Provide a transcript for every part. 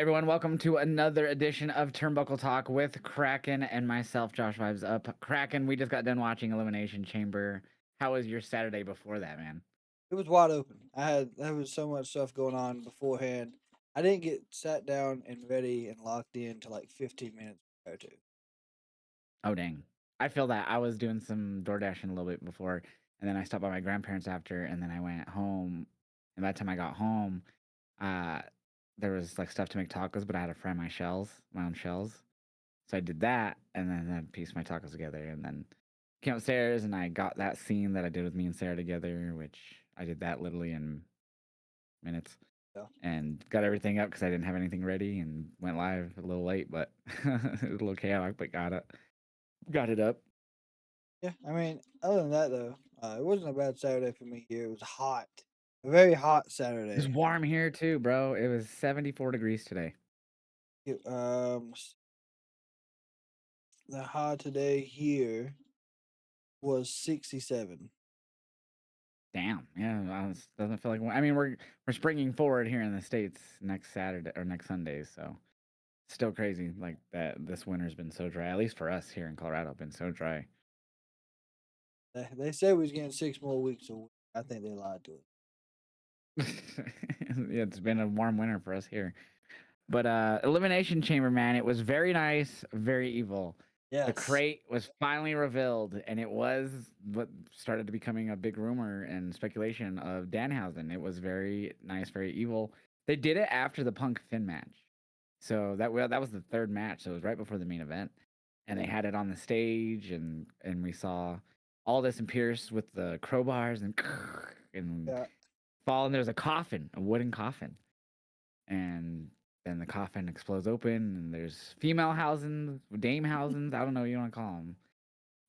Everyone, welcome to another edition of Turnbuckle Talk with Kraken and myself, Josh Vibes Up. Kraken, we just got done watching Elimination Chamber. How was your Saturday before that, man? It was wide open. There was so much stuff going on beforehand. I didn't get sat down and ready and locked in to like 15 minutes prior to. Oh, dang. I feel that. I was doing some door dashing a little bit before, and then I stopped by my grandparents after, and then I went home. And by the time I got home, uh, there was like stuff to make tacos, but I had to fry my own shells. So I did that, and then I pieced my tacos together, and then came upstairs, and I got that scene that I did with me and Sarah together, which I did that literally in minutes, Yeah, and got everything up because I didn't have anything ready, and went live a little late, but it was a little chaotic, but got it up. yeah. I mean, other than that though, it wasn't a bad Saturday for me here. It was hot, a very hot It was Saturday. warm here too, bro. It was 74 degrees today. The high today here was 67. Damn, yeah, doesn't feel like. I mean, we're springing forward here in the states next Saturday or next Sunday, so still crazy. Like that, this winter's been so dry. At least for us here in Colorado, been so dry. They said we was getting 6 more weeks of winter. I think they lied to us. Yeah, it's been a warm winter for us here. But Elimination Chamber, man, it was very nice, very evil. The Yes, crate was finally revealed, and it was what started to becoming a big rumor and speculation of Danhausen. It was very nice, very evil. They did it after the Punk Finn match, so that was the third match. So it was right before the main event, and they had it on the stage, and we saw all this and Pierce with the crowbars and yeah, fall, and there's a coffin, a wooden coffin, and then the coffin explodes open, and there's female housings, dame housings, I don't know what you want to call them,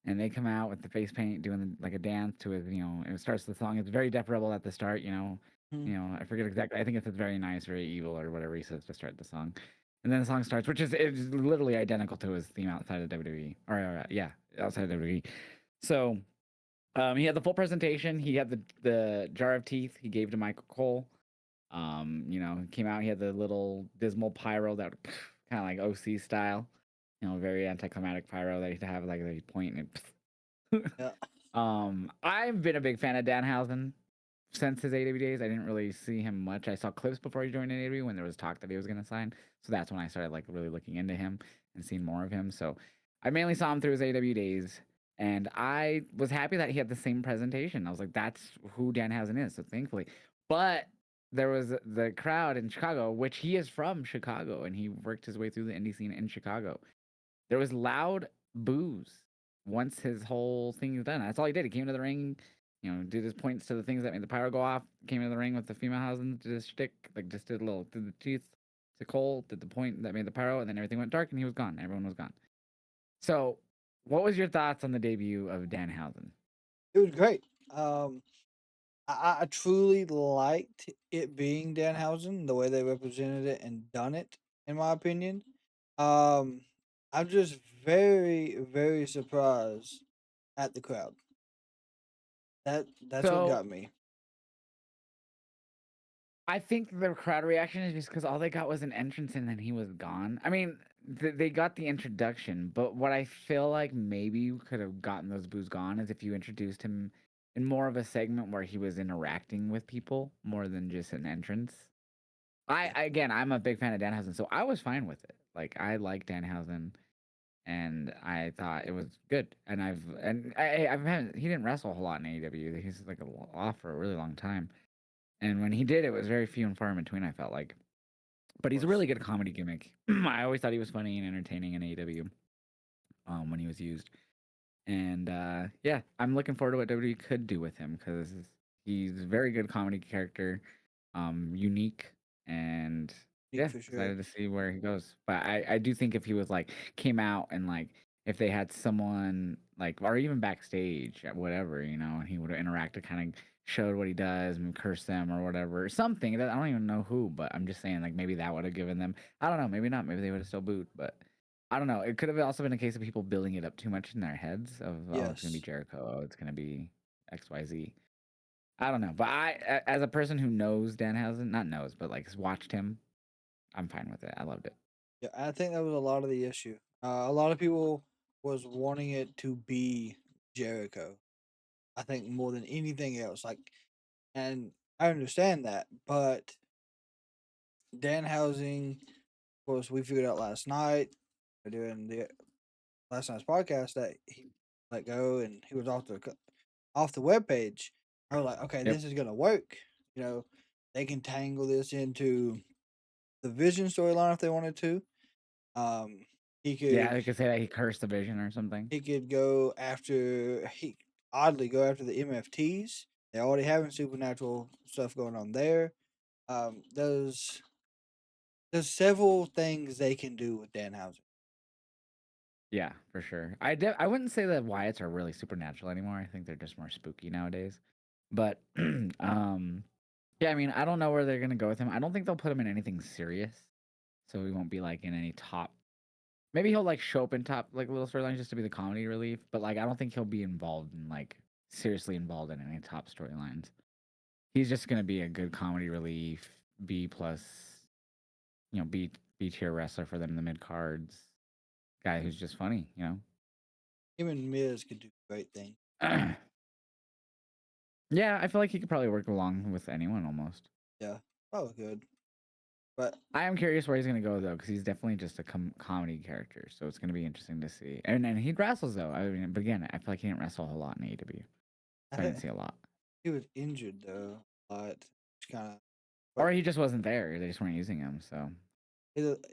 and they come out with the face paint doing like a dance to it. And it starts the song. It's very Def Rebel at the start. Mhm. I forget exactly. I think it says very nice, very evil, or whatever he says to start the song. And then the song starts, which is literally identical to his theme outside of WWE, or yeah, outside of WWE. So he had the full presentation. He had the jar of teeth he gave to Michael Cole. Came out. He had the little dismal pyro that kind of like OC style. Very anticlimactic pyro that he'd have like they point and. Yeah. I've been a big fan of Danhausen since his AW days. I didn't really see him much. I saw clips before he joined AW when there was talk that he was going to sign. So that's when I started like really looking into him and seeing more of him. So I mainly saw him through his AW days, and I was happy that he had the same presentation. I was like, that's who Danhausen is. So thankfully, but there was the crowd in Chicago, which he is from Chicago, and he worked his way through the indie scene in Chicago. There was loud boos once his whole thing is done. That's all he did. He came to the ring, did his points to the things that made the pyro go off, came to the ring with the female housing, did his shtick, like just did the teeth to Cole, did the point that made the pyro, and then everything went dark and he was gone. Everyone was gone. So, what was your thoughts on the debut of Danhausen? It was great. I truly liked it being Danhausen, the way they represented it and done it, in my opinion. Um, I'm just very, very surprised at the crowd. That's what So, got me. I think the crowd reaction is just because all they got was an entrance and then he was gone. I mean, they got the introduction, but what I feel like maybe you could have gotten those boos gone is if you introduced him in more of a segment where he was interacting with people more than just an entrance. Again, I'm a big fan of Danhausen, so I was fine with it. Like I like Danhausen, and I thought it was good. And I've had he didn't wrestle a whole lot in AEW. He's like off for a really long time. And when he did, it was very few and far in between, I felt like. But Of he's a course. really good comedy gimmick. I always thought he was funny and entertaining in AEW when he was used. And yeah, I'm looking forward to what WWE could do with him because he's a very good comedy character, unique, and Unique yeah, for sure. excited to see where he goes. But I do think if he was like came out and like if they had someone like or even backstage at whatever and he would have interacted, kind of showed what he does and curse them or whatever, something that I don't even know who, but I'm just saying like maybe that would have given them. I don't know, maybe not, maybe they would have still booed, but. I don't know. It could have also been a case of people building it up too much in their heads of oh, it's gonna be Yes. Jericho, oh, it's gonna be XYZ. I don't know, but as a person who knows Danhausen, not knows, but like has watched him I'm fine with it. I loved it. Yeah, I think that was a lot of the issue. A lot of people was wanting it to be Jericho. I think more than anything else. And I understand that, but Danhausen, of course, we figured out last night doing the last night's podcast that he let go and he was off the webpage. I was like, okay, Yep. this is gonna work. You know, they can tangle this into the Vision storyline if they wanted to. Um, he Yeah, could they could say that he cursed the Vision or something. he oddly go after the MFTs. They already having supernatural stuff going on there. There's several things they can do with Danhausen. Yeah, for sure. I wouldn't say that Wyatts are really supernatural anymore. I think they're just more spooky nowadays. But yeah, I mean, I don't know where they're gonna go with him. I don't think they'll put him in anything serious, so he won't be like in any top. Maybe he'll like show up in top like little storylines just to be the comedy relief. But like, I don't think he'll be involved in like seriously involved in any top storylines. He's just gonna be a good comedy relief, B plus, B tier wrestler for them in the mid cards. Guy who's just funny, Him and Miz could do great things. Yeah, I feel like he could probably work along with anyone almost. Yeah, probably good. But I am curious where he's gonna go though, because he's definitely just a comedy character. So it's gonna be interesting to see. And he wrestles though. I mean, but again, I feel like he didn't wrestle a whole lot in AEW, I so I didn't think see a lot. he was injured though a lot. Which kind of, but Or he just wasn't there. They just weren't using him. So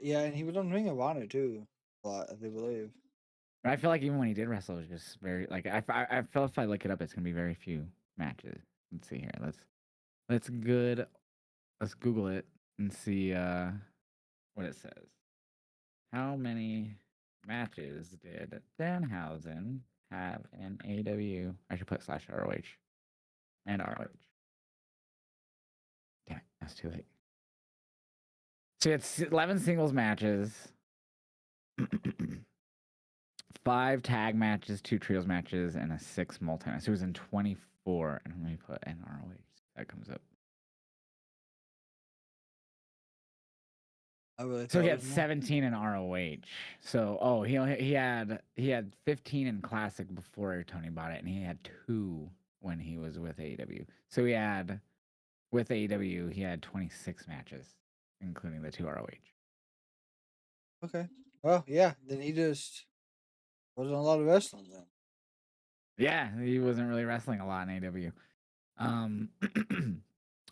yeah, and he was on Ring of Honor too a lot, I do believe. but I feel like even when he did wrestle, it was just very like I feel if I look it up, it's gonna be very few matches. Let's see here. Let's good. Let's Google it and see what it says. How many matches did Danhausen have in AEW? I should put slash ROH and ROH. Damn it, that's too late. So it's 11 singles matches, 5 tag matches, 2 trios matches, and a 6 multi. So it was in 24. And let me put in ROH. That comes up. I really So thought he it had was more. 17 in ROH. So he had 15 in Classic before Tony bought it, and he had 2 when he was with AEW. So he had with AEW he had 26 matches, including the 2 ROH. Okay. Well, yeah. Then he just wasn't a lot of wrestling then. Yeah, he wasn't really wrestling a lot in AEW.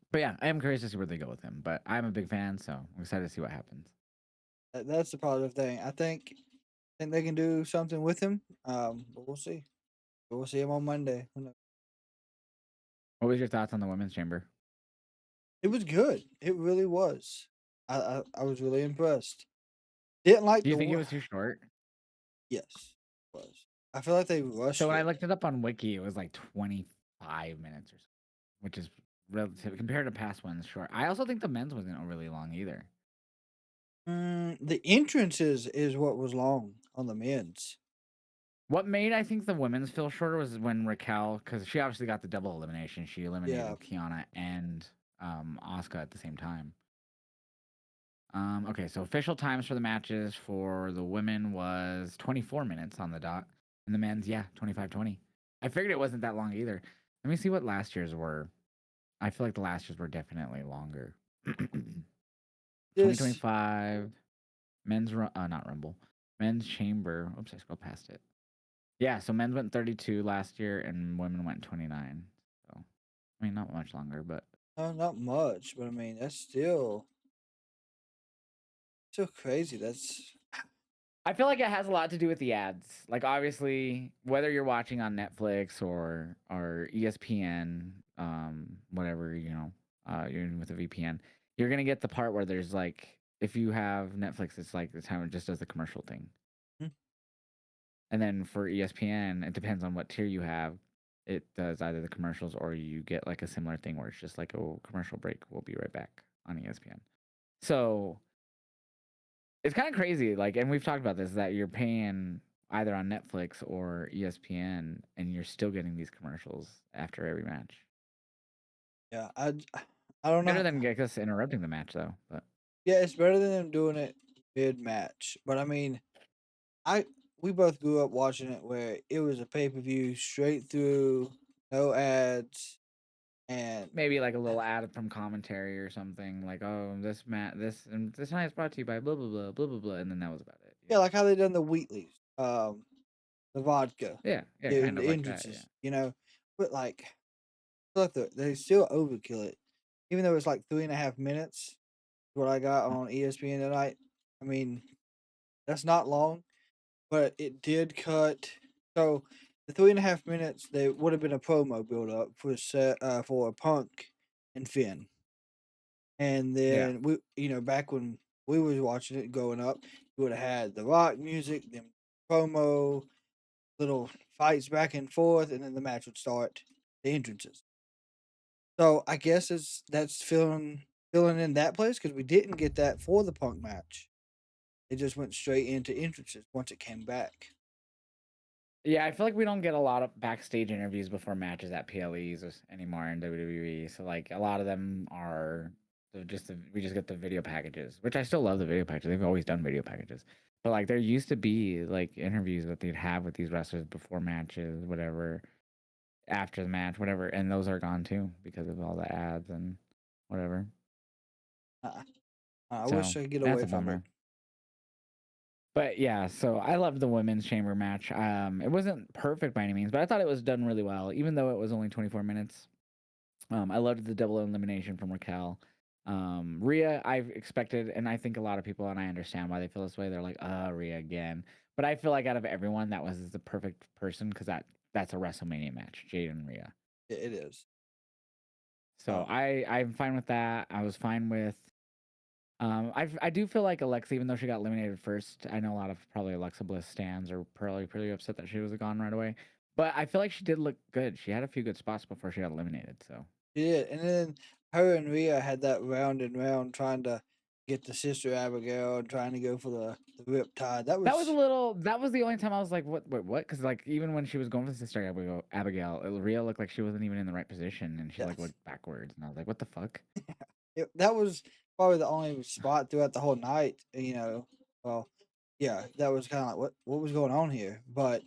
But yeah, I am curious to see where they go with him. But I'm a big fan, so I'm excited to see what happens. That's the positive thing. I think they can do something with him. But we'll see. We'll see him on Monday. Who knows? What was your thoughts on the women's chamber? It was good. It really was. I was really impressed. Didn't like Do you the think it was too short? yes, it was. I feel like they So rushed when I it. looked it up on Wiki, it was like 25 minutes or so, which is relative compared to past ones short. I also think the men's wasn't really long either. The entrances is what was long on the men's. What made I think the women's feel shorter was when Raquel, because she obviously got the double elimination. She Yeah. eliminated Kiana and Asuka at the same time. Okay, so official times for the matches for the women was 24 minutes on the dot, and the men's 25-20. I figured it wasn't that long either. Let me see what last year's were. I feel like the last year's were definitely longer. This 2025 not Rumble, men's chamber. Oops, I scrolled past it. Yeah, so men's went 32 last year and women went 29. So, I mean, not much longer, but not much, but I mean that's still crazy. That's I feel like it has a lot to do with the ads. Like obviously, whether you're watching on Netflix or ESPN, whatever, you're in with a VPN, you're gonna get the part where there's like if you have Netflix, it's like the time it just does the commercial thing. hmm, And then for ESPN, it depends on what tier you have. It does either the commercials or you get like a similar thing where it's just like, oh, commercial break. We'll be right back on ESPN. So it's kind of crazy. Like, and we've talked about this that you're paying either on Netflix or ESPN and you're still getting these commercials after every match. yeah. I don't know. Better than, I guess, interrupting the match though. But Yeah, it's better than them doing it mid match. But I mean, I we both grew up watching it where it was a pay per view straight through, no ads, and Maybe like a little ad from commentary or something, like, "Oh, this night is brought to you by blah blah blah blah blah blah," and then that was about it. yeah, Yeah, like how they done the Wheatleys, the vodka, yeah, in kind of the like that. Yeah, entrances, But like, I feel like they still overkill it, even though it's like 3.5 minutes. What I got on ESPN tonight. I mean, that's not long, but it did cut. So the 3.5 minutes, they would have been a promo build up for Punk and Finn, and yeah, then back when we was watching it growing up, you would have had the rock music, then promo, little fights back and forth, and then the match would start. The entrances. So I guess that's filling in that place because we didn't get that for the Punk match. It just went straight into entrances once it came back. yeah. I feel like we don't get a lot of backstage interviews before matches at anymore in WWE. So like a lot of them are we just get the video packages, which I still love the video packages. They've always done video packages, but like there used to be like interviews that they'd have with these wrestlers before matches, whatever, after the match, whatever, and those are gone too because of all the ads and whatever. Uh, I So wish I could get that's away a from it. bummer. But yeah, so I loved the women's chamber match. It wasn't perfect by any means, but I thought it was done really well, even though it was only 24 minutes. I loved the double elimination from Raquel. Rhea, I've expected, and I think a lot of people, and I understand why they feel this way. They're like, Rhea again. But I feel like out of everyone, that was the perfect person because that's a WrestleMania match, Jade and Rhea. It is. So Um, I'm fine with that. I was fine with. I do feel like Alexa, even though she got eliminated first, I know a lot of probably Alexa Bliss stands are probably pretty upset that she was gone right away. But I feel like she did look good. She had a few good spots before she got eliminated. So she did, and then her and Rhea had that round and round trying to get the sister Abigail and trying to go for the rip tide. That that was a was little. That was the only time I was like, "What? Wait, what?" Because like even when she was going for the sister Abigail, Rhea looked like she wasn't even in the right position, and she like yes. went backwards, and I was like, "What the fuck?" That was probably the only spot throughout the whole night. Well, yeah, that was kind of like what was going on here. But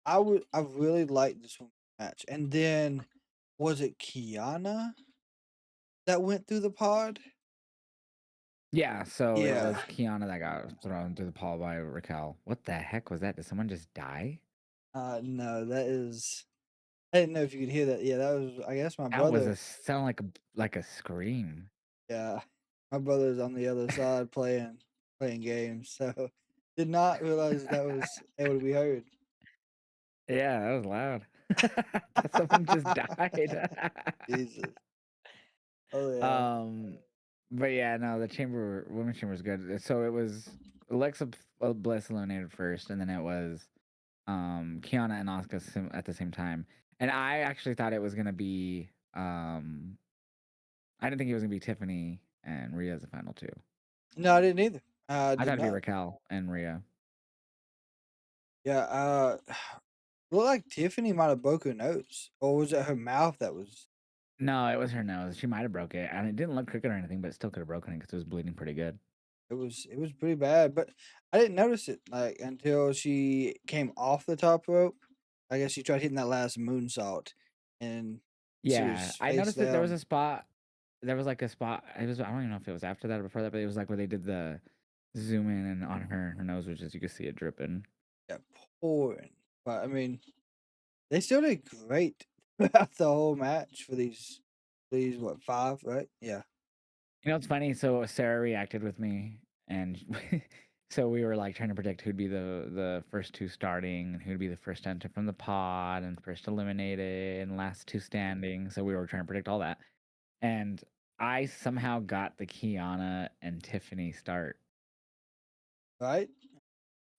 I really liked this one match, and then was it Kiana that went through the pod? Yeah. So it Yeah. was Kiana that got thrown through the pole by Raquel. What the heck was that? Did someone just die? No, that is. I didn't know if you could hear that. Yeah, that was. I guess my That was brother. a sound like a scream. Yeah, my brother's on the other side playing games, so did not realize that was able to be heard. Yeah, that was loud. That someone just died. Jesus. Oh yeah. um, but yeah, no, the women's chamber was good. So it was Bliss eliminated first, and then it was Kiana and Asuka at the same time. And I actually thought it was gonna be I didn't think it was gonna be Tiffany and Rhea as the final two. No, I didn't either. I I did thought it'd be not. Raquel and Rhea. Yeah. Looked like Tiffany might have broke her nose, or was it her mouth that was? No, it was her nose. She might have broke it, and it didn't look crooked or anything, but it still could have broken it because it was bleeding pretty good. It was pretty bad, but I didn't notice it like until she came off the top rope. I guess she tried hitting that last moonsault, and she Yeah, was I face noticed that there was down. a spot. There was like a spot. It was I don't even know if it was after that or before that, but it was like where they did the zoom in and on her nose, which is you could see it dripping. Yeah, pouring. But I mean, they still did great throughout the whole match for these what, 5, right? Yeah. You know, it's funny. So Sarah reacted with me, and so we were like trying to predict who'd be the first two starting, and who'd be the first enter from the pod, and first eliminated, and last two standing. So we were trying to predict all that, and I somehow got the Kiana and Tiffany start. Right?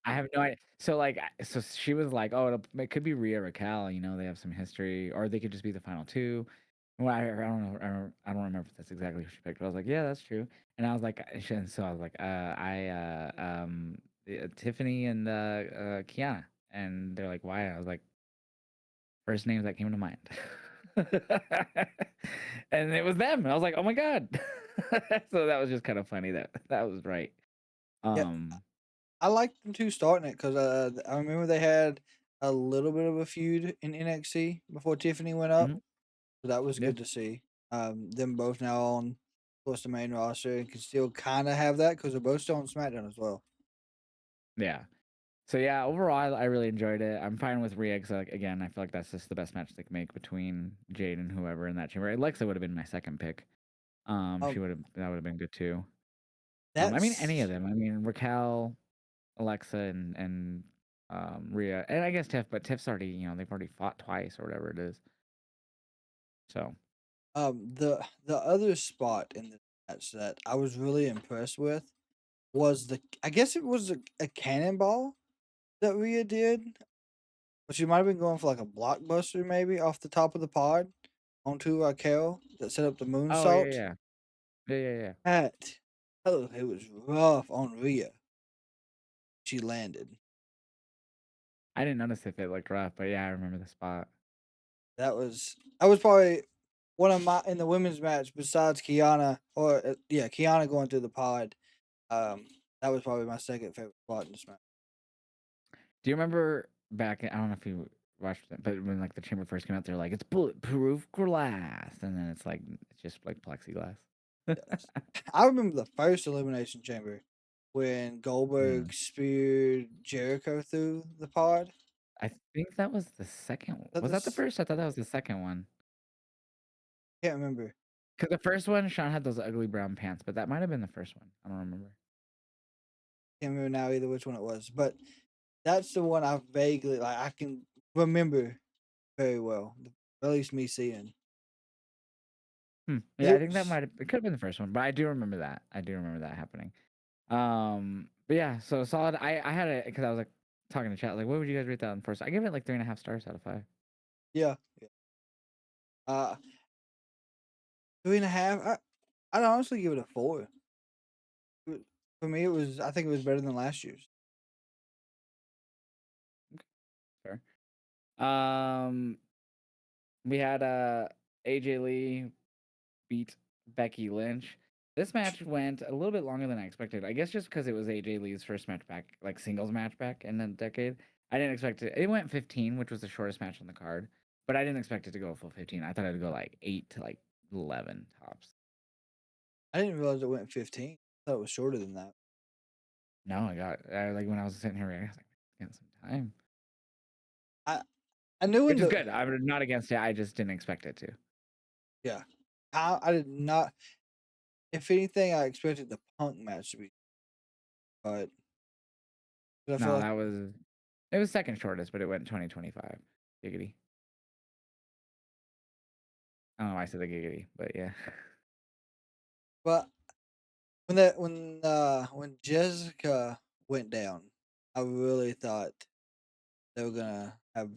I have no idea. So like, so she was like, "Oh, it could be Rhea Raquel. You know, they have some history, or they could just be the final two." Well, I don't know. I don't remember if that's exactly who she picked. But I was like, "Yeah, that's true." And I was like, and so I was like, Tiffany and Kiana." And they're like, "Why?" I was like, first names that came to mind. And it was them. And I was like, "Oh my god." So that was just kind of funny that that was right. Yeah, Um, I liked them 2 starting it because I remember they had a little bit of a feud in NXT before Tiffany went up, mhm, so that was yeah, good to see. Them both now on, of course, the main roster and can still kinda have that because 'cause they're both still on SmackDown as well. yeah. So yeah, overall, I really enjoyed it. I'm fine with Rhea 'cause, like, again, I feel like that's just the best match they can make between Jade and whoever in that chamber. Alexa would have been my second pick. She Um, would have that would have been good too. I mean, any of that's them. I mean, Raquel, Alexa, and Rhea, and I guess Tiff, but Tiff's already, they've already fought twice or whatever it is. So, the other spot in the match that I was really impressed with was I guess it was a cannonball that Rhea did, but she might have been going for like a blockbuster maybe off the top of the pod onto Raquel that set up the oh yeah, moonsault. yeah, yeah, yeah, yeah. That oh, it was rough on Rhea. She landed. I didn't notice if it looked rough, but yeah, I remember the spot. That was probably one of my in the women's match besides Kiana or yeah Kiana going through the pod. Um, that was probably my second favorite spot in this match. Do you remember back? I don't know if you watched it, but when like the chamber first came out, they're like, "It's bulletproof glass," and then it's like it's just like plexiglass. Yes. I remember the first Elimination Chamber when Mm. Goldberg speared Jericho through the pod. I think that was the second. That Was that the this first? I thought that was the second one. can't remember. Because the first one, Sean had those ugly brown pants, but that might have been the first one. I don't remember. Can't remember now either which one it was, but that's the one I vaguely like. I can remember very well. At least me seeing. Hmm. Yeah, I It think that was might have. It could have been the first one, but I do remember that. I do remember that happening. But yeah, so solid. I had it because I was like talking to chat, like, what would you guys rate that on first? I give it like 3.5 stars out of 5. yeah. Yeah. Uh, 3.5. I'd honestly give it a 4. For me, it was. I think it was better than last year's. Fair. Um, we had AJ Lee beat Becky Lynch. This match went a little bit longer than I expected. I guess just because it was AJ Lee's first match back, like singles match back in a decade. I didn't expect it. It went 15, which was the shortest match on the card, but I didn't expect it to go a full 15. I thought it'd go like 8 to like 11 tops. I didn't realize it went 15. I thought it was shorter than that. No, like when I was sitting here, I was like, getting some time, I I knew in which is the good. I'm not against it. I just didn't expect it to. yeah. I did not. If anything, I expected the Punk match to be, but I feel No, like, that was it was second shortest, but it went 2025. Giggity. I don't know why I said the giggity, but yeah. but when Jessica went down, I really thought they were gonna have.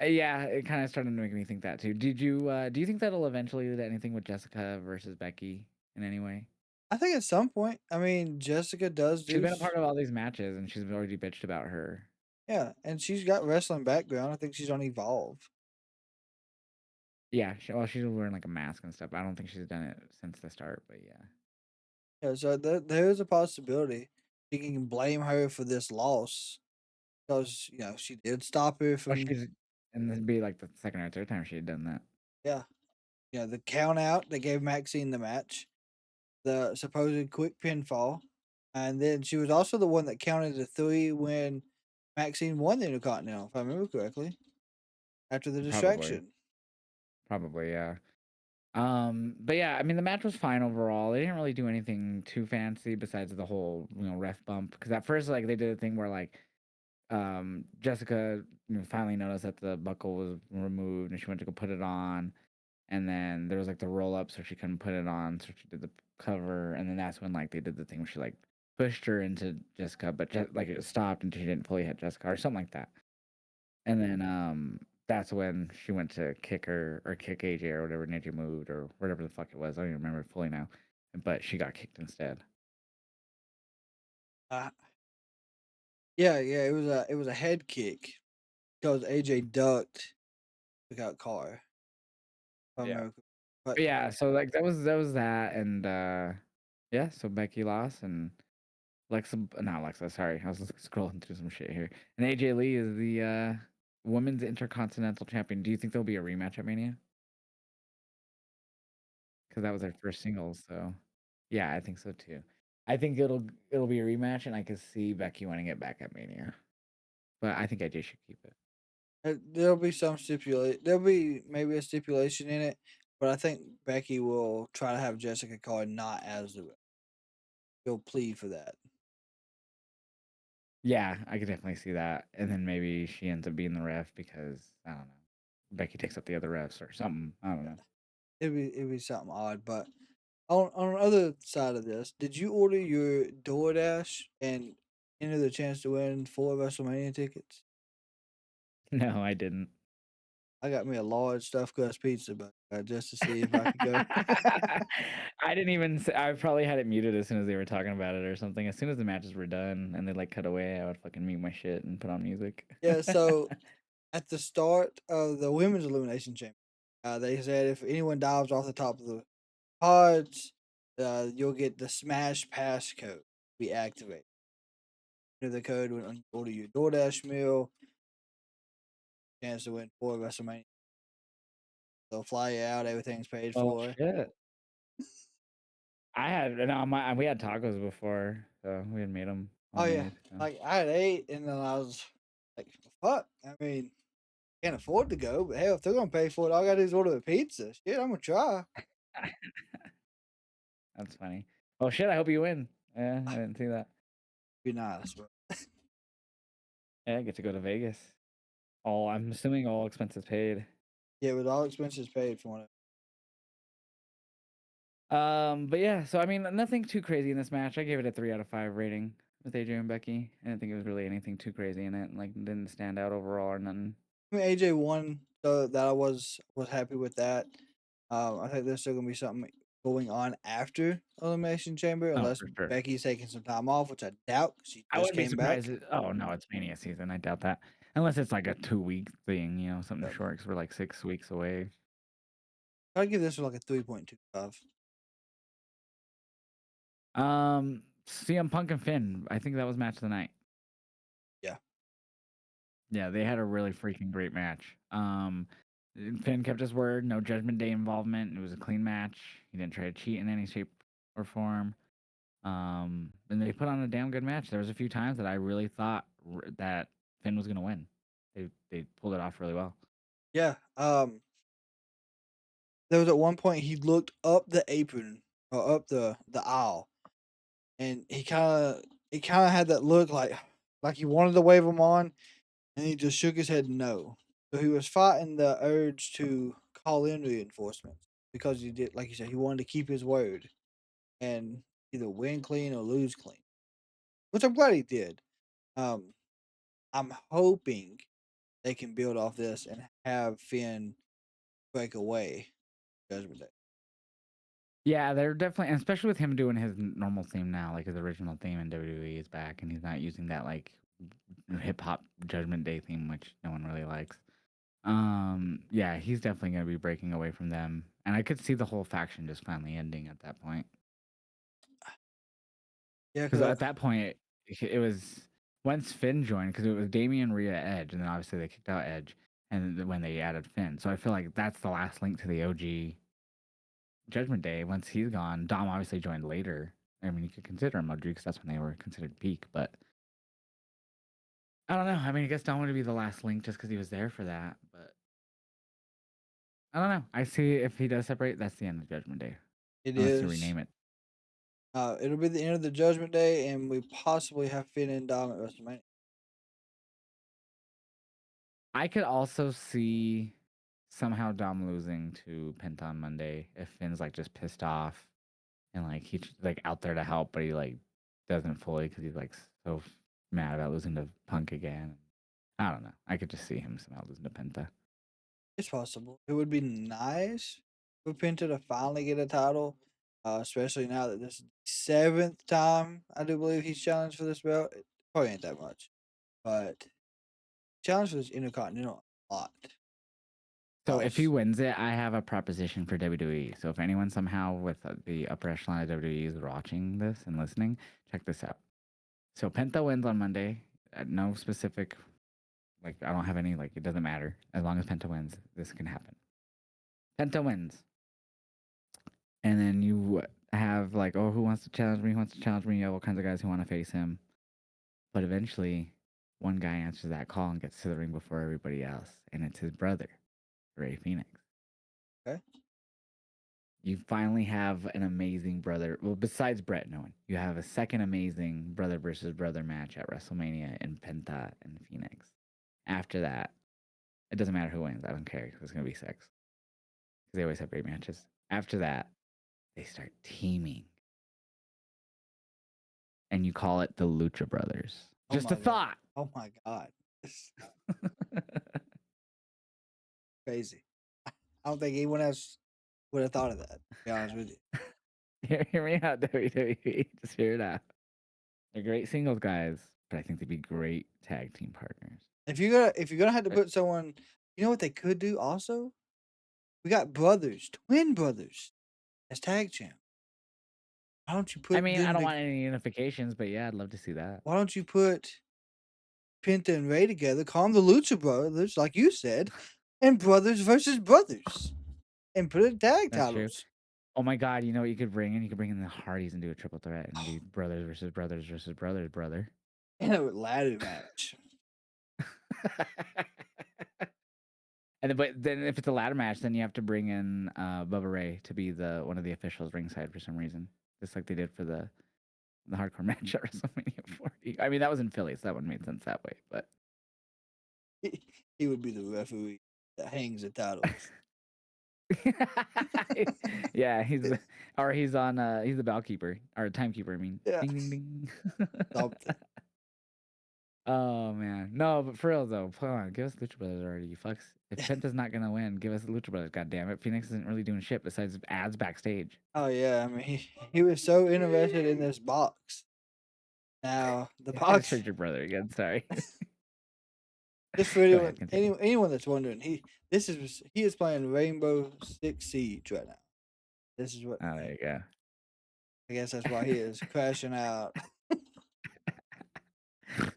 Yeah, it kinda started to make me think that too. Do you think that'll eventually do anything with Jessica versus Becky in any way? I think at some point, I mean, Jessica does She's do, been a part of all these matches, and she's already bitched about her. yeah, and she's got wrestling background. I think she's on Evolve. Yeah, she's wearing, like, a mask and stuff. I don't think she's done it since the start, but yeah. Yeah, so there is a possibility you can blame her for this loss because she did stop her Oh, from she's and this would be, like, the second or third time she had done that. yeah the count out that gave Maxine the match, the supposed quick pinfall, and then she was also the one that counted the 3 when Maxine won the Intercontinental, if I remember correctly, after the Probably. distraction. Probably, yeah. But yeah, I mean, the match was fine overall. They didn't really do anything too fancy besides the whole, ref bump. Because at first, like, they did a thing where, like, Jessica, finally noticed that the buckle was removed and she went to go put it on. And then there was like the roll up, so she couldn't put it on. So she did the cover. And then that's when like they did the thing where she like pushed her into Jessica, but like it stopped and she didn't fully hit Jessica or something like that. And then that's when she went to kick her or kick AJ or whatever, and AJ moved or whatever the fuck it was. I don't even remember fully now. But she got kicked instead. Uh, yeah, it was a head kick because AJ ducked, took out Carr, if I Yeah. remember. But But yeah, so, like, that was that, and, yeah, so Becky lost, and not Alexa, sorry, I was just scrolling through some shit here, and AJ Lee is the, Women's Intercontinental Champion. Do you think there'll be a rematch at Mania? Because that was their first singles, so yeah, I think so too. I think it'll be a rematch, and I could see Becky winning it back at Mania, but I think AJ should keep it. there'll be some stipulate. There'll be maybe a stipulation in it, but I think Becky will try to have Jessica card not as the ref. She'll plead for that. Yeah, I could definitely see that, and then maybe she ends up being the ref because, I don't know, Becky takes up the other refs or something, I don't know. It'd be something odd, but on the other side of this, did you order your DoorDash and enter the chance to win 4 WrestleMania tickets? No, I didn't. I got me a large stuffed crust pizza, but just to see if I could go. I didn't even I probably had it muted as soon as they were talking about it or something. As soon as the matches were done and they, like, cut away, I would fucking mute my shit and put on music. Yeah, so at the start of the women's elimination chamber, they said if anyone dives off the top of the pods, you'll get the Smash Pass code be activated. Enter the code when you order your DoorDash meal, chance to win 4 WrestleMania. They'll fly you out, everything's paid Oh, for. shit. I had no, my we had tacos before, so we had made them Oh yeah, homemade, so like I had 8, and then I was like, "Fuck!" I mean, can't afford to go, but hell, if they're gonna pay for it, all I gotta do is order a pizza. Shit, I'm gonna try. that's funny. Oh, shit, I hope you win. Yeah, I didn't see that. Be nice, but Yeah, I get to go to Vegas. I'm assuming all expenses paid. yeah, with all expenses paid for it. But yeah, so I mean, nothing too crazy in this match. I gave it a 3 out of 5 rating with AJ and Becky. I didn't think it was really anything too crazy in it. Like, didn't stand out overall or nothing. I mean, AJ won, so that I was happy with that. I think there's still gonna be something going on after Elimination Chamber, Oh, unless for sure. Becky's taking some time off, which I doubt 'cause she I just wouldn't be came back. surprised. Oh no, it's Mania season. I doubt that. Unless it's like a 2 week thing, something Yep. short because we're like 6 weeks away. I'd give this one like a 3.25. CM Punk and Finn. I think that was match of the night. Yeah. Yeah, they had a really freaking great match. Finn kept his word. No Judgment Day involvement. It was a clean match. He didn't try to cheat in any shape or form. And they put on a damn good match. There was a few times that I really thought that Finn was gonna win. They pulled it off really well. Yeah. There was at one point he looked up the apron or up the aisle, and he kind of had that look like he wanted to wave him on, and he just shook his head no. So he was fighting the urge to call in reinforcements because he did, like you said, he wanted to keep his word and either win clean or lose clean, which I'm glad he did. Um, I'm hoping they can build off this and have Finn break away Judgment Day. Yeah, they're definitely, and especially with him doing his normal theme now, like his original theme in WWE is back, and he's not using that like hip hop Judgment Day theme, which no one really likes. Yeah, he's definitely gonna be breaking away from them, and I could see the whole faction just finally ending at that point. Yeah, Because because at that point, it was once Finn joined, because it was Damian, Rhea, Edge, and then obviously they kicked out Edge, and then when they added Finn, so I feel like that's the last link to the OG Judgment Day. Once he's gone, Dom obviously joined later. I mean, you could consider him OG because that's when they were considered peak, but I don't know. I mean, I guess Dom would be the last link just because he was there for that, but I don't know. I see if he does separate, that's the end of Judgment Day, it unless you is. rename it. It'll be the end of the Judgment Day, and we possibly have Finn and Dom at WrestleMania. I could also see somehow Dom losing to Penta on Monday if Finn's like just pissed off and like he's like out there to help, but he like doesn't fully because he's like so mad about losing to Punk again. I don't know. I could just see him somehow losing to Penta. It's possible. It would be nice for Penta to finally get a title, especially now that this is the 7th time I do believe he's challenged for this belt. It probably ain't that much, but challenge for this Intercontinental a lot. So if he Josh. wins it, I have a proposition for WWE. So if anyone somehow with the upper echelon of WWE is watching this and listening, check this out. So Penta wins on Monday. No specific, like I don't have any, like it doesn't matter. As long as Penta wins, this can happen. Penta wins. And then you have like, oh, who wants to challenge me? Who wants to challenge me? You have all kinds of guys who want to face him. But eventually, one guy answers that call and gets to the ring before everybody else. And it's his brother, Ray Phoenix. Okay. You finally have an amazing brother. Well, besides Brett Owen, you have a second amazing brother versus brother match at WrestleMania in Penta and Phoenix. After that, it doesn't matter who wins. I don't care because it's going to be sex. Because they always have great matches. After that, they start teaming. And you call it the Lucha Brothers. Oh Just a my god. thought. Oh my god. It's crazy. I don't think anyone else would have thought of that, to be honest with you. Hear me out, WWE. Just hear it out. They're great singles guys, but I think they'd be great tag team partners. If you're gonna have to put someone, you know what they could do also? We got brothers, twin brothers, as tag champ. Why don't you I put mean, I them don't to, want any unifications, but yeah, I'd love to see that. why don't you put Penta and Ray together, call them the Lucha Brothers, like you said, and brothers versus brothers, and put it tag That's true. titles. Oh my god, you know what you could bring in? You could bring in the Hardys and do a triple threat and be brothers versus brothers versus brothers, brother. In a ladder match. And then, but then if it's a ladder match, then you have to bring in Bubba Ray to be the one of the officials ringside for some reason, just like they did for the hardcore match at WrestleMania 40. I mean, that was in Philly, so that one made sense that way. But He would be the referee that hangs the titles. yeah, he's on he's the bell keeper or timekeeper. I mean, Yeah, ding ding ding. something. Oh man, no, but for real though, come on, give us Lucha Brothers already, you fucks. If Penta's not gonna win, give us the Lucha Brothers. God damn it, Phoenix isn't really doing shit besides ads backstage. Oh yeah, I mean he was so interested in this box. Now the I box, just heard your brother again. Sorry. just for Go anyone, ahead, continue. anyone that's wondering, he is playing Rainbow Six Siege right now. This is what Oh, there you go. I guess that's why he is crashing out.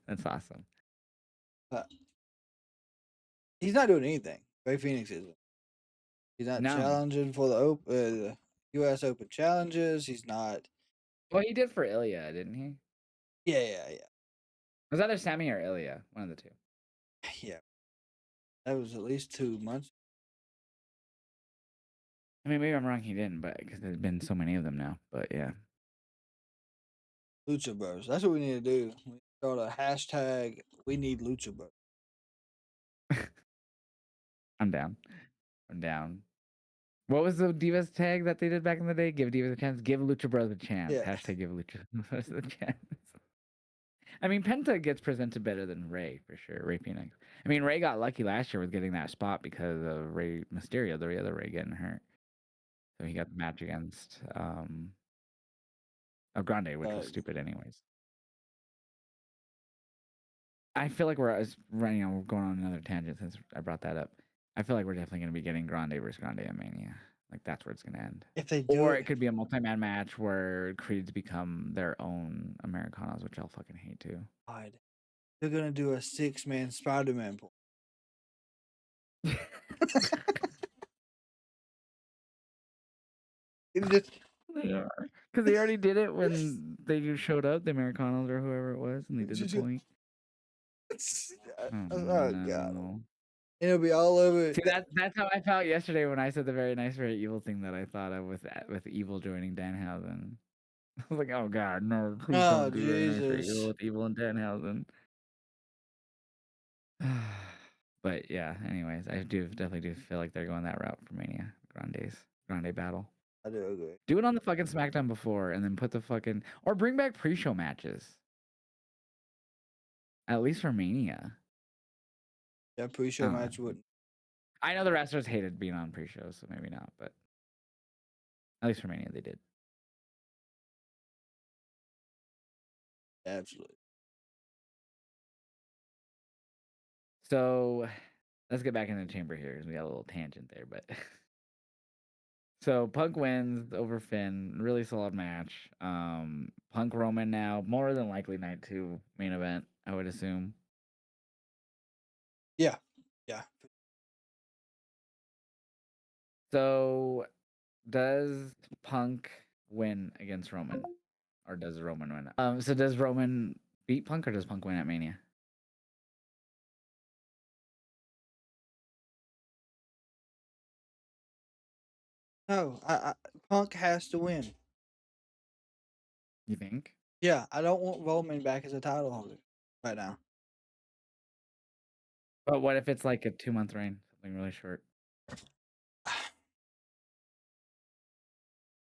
That's awesome. But he's not doing anything. Ray Phoenix isn't. He's not No, challenging for the U.S. Open challenges. He's not. well, he did for Ilya, didn't he? Yeah, yeah, It was either Sammy or Ilya, one of the two. yeah, yeah. That was at least 2 months. I mean, maybe I'm wrong. He didn't, but because there's been so many of them now. But yeah, Lucha Bros. That's what we need to do. We start a hashtag. We need Lucha Bros. I'm down. I'm down. What was the Divas tag that they did back in the day? Give Divas a chance. Give Lucha Bros a chance. Yeah. Hashtag give Lucha Bros a chance. I mean, Penta gets presented better than Ray for sure. Ray Phoenix. I mean, Ray got lucky last year with getting that spot because of Ray Mysterio, the other Ray, getting hurt. So he got the match against Grande, which was stupid, anyways. I feel like we're we're going on another tangent since I brought that up. I feel like we're definitely going to be getting Grande versus Grande at Mania. Like that's where it's going to end. If they do Or it, it could be a multi-man match where Creeds become their own Americanos, which I'll fucking hate too. God, they're gonna do a 6-man Spider-Man. It just They are. Because they already did it when they showed up, the Americanos or whoever it was, and they did the point. Oh, oh god, no. it'll be all over. See, that's how I felt yesterday when I said the very nice, very evil thing that I thought of with evil joining Danhausen. I was like, oh god, no, please Oh don't do very nice, very evil Jesus! with evil and Danhausen. But yeah, anyways, I definitely do feel like they're going that route for Mania. Grande battle. I do agree. Do it on the fucking SmackDown before, and then put the fucking or bring back pre-show matches. At least for Mania. Yeah, I pre-show don't know. match wouldn't. I know the wrestlers hated being on pre-shows, so maybe not, but at least for Mania they did. Absolutely. So let's get back in the chamber here because we got a little tangent there. But so Punk wins over Finn. Really solid match. Punk Roman now more than likely night 2 main event. I would assume. Yeah, yeah. So does Punk win against Roman, or does Roman win? So does Roman beat Punk, or does Punk win at Mania? No, Punk has to win. You think? Yeah, I don't want Roman back as a title holder right now. But what if it's like a 2-month reign, something really short?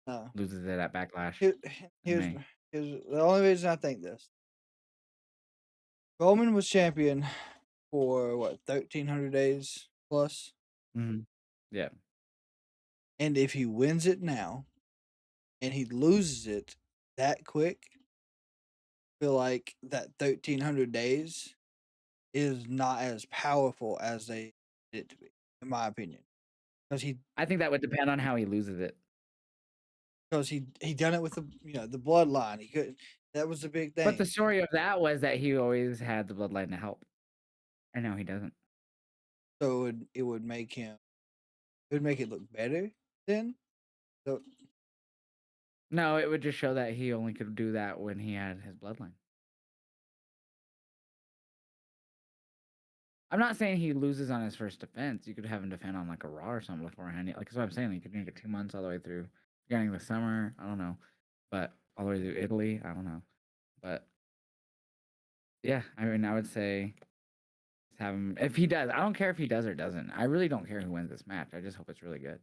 No. Loses it at Backlash Here, in here's May. here's the only reason I think this. Roman was champion for what 1,300 days plus, Mm-hmm. Yeah. and if he wins it now, and he loses it that quick, I feel like that 1,300 days is not as powerful as they did it to be, in my opinion. Because I think that would depend on how he loses it. he done it with the bloodline. He could that was the big But the thing. story of that was that he always had the bloodline to help, and now he doesn't. So it would make it look better then. So No, it would just show that he only could do that when he had his bloodline. I'm not saying he loses on his first defense. You could have him defend on like a Raw or something beforehand. Like that's what I'm saying. You could make it 2 months all the way through, beginning of the summer. I don't know, but all the way through Italy. I don't know, but yeah. I mean, I would say have him if he does. I don't care if he does or doesn't. I really don't care who wins this match. I just hope it's really good.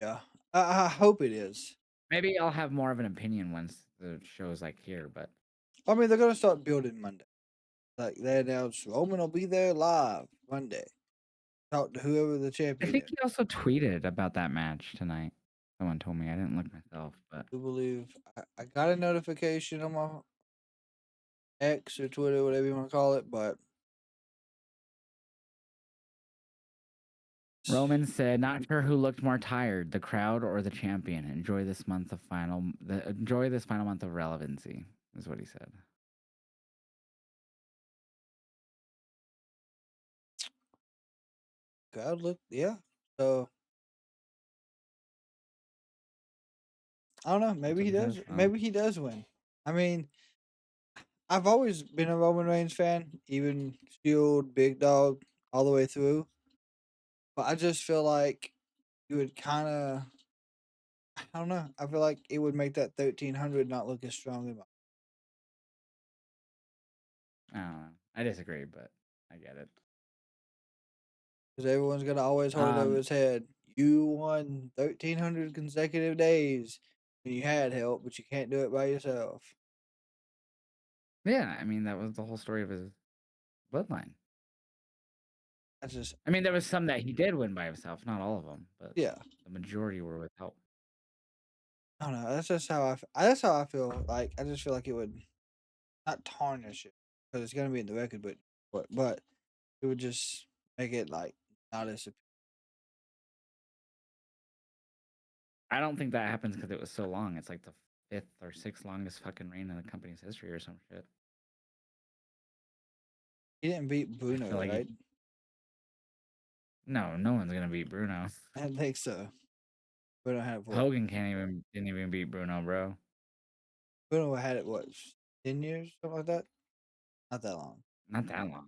yeah, I hope it is. Maybe I'll have more of an opinion once the show's like here, but I mean, they're gonna start building Monday. Like they announced Roman will be there live Monday. Talk to whoever the I champion think is. he also tweeted about that match tonight. Someone told me. I didn't look myself, but I believe I got a notification on my X or Twitter, whatever you want to call it, but Roman said, "Not sure who looked more tired, the crowd or the champion. Enjoy this final month of relevancy," is what he said. God look, yeah. So I don't know. That's Maybe what he he said. does. Maybe he does win. I mean, I've always been a Roman Reigns fan, even Shield, Big Dog, all the way through. But I just feel like you would kind of, I don't know. I feel like it would make that 1,300 not look as strong as I don't know. I disagree, but I get it. because everyone's gonna always hold it over his head. You won 1,300 consecutive days and you had help, but you can't do it by yourself. Yeah, I mean that was the whole story of his bloodline. I just, I mean, there was some that he did win by himself, not all of them, but yeah, the majority were with help. I don't know. That's just how that's how I feel. Like I just feel like it would not tarnish it because it's gonna be in the record, but it would just make it like not as. I don't think that happens because it was so long. It's like the 5th or 6th longest fucking reign in the company's history or some shit. He didn't beat I Bruno, feel like right? no one's gonna beat Bruno. I don't think so. Bruno had it for what? Hogan didn't even beat Bruno, bro. Bruno had it what? 10 years, something like that. Not that long. Not that long,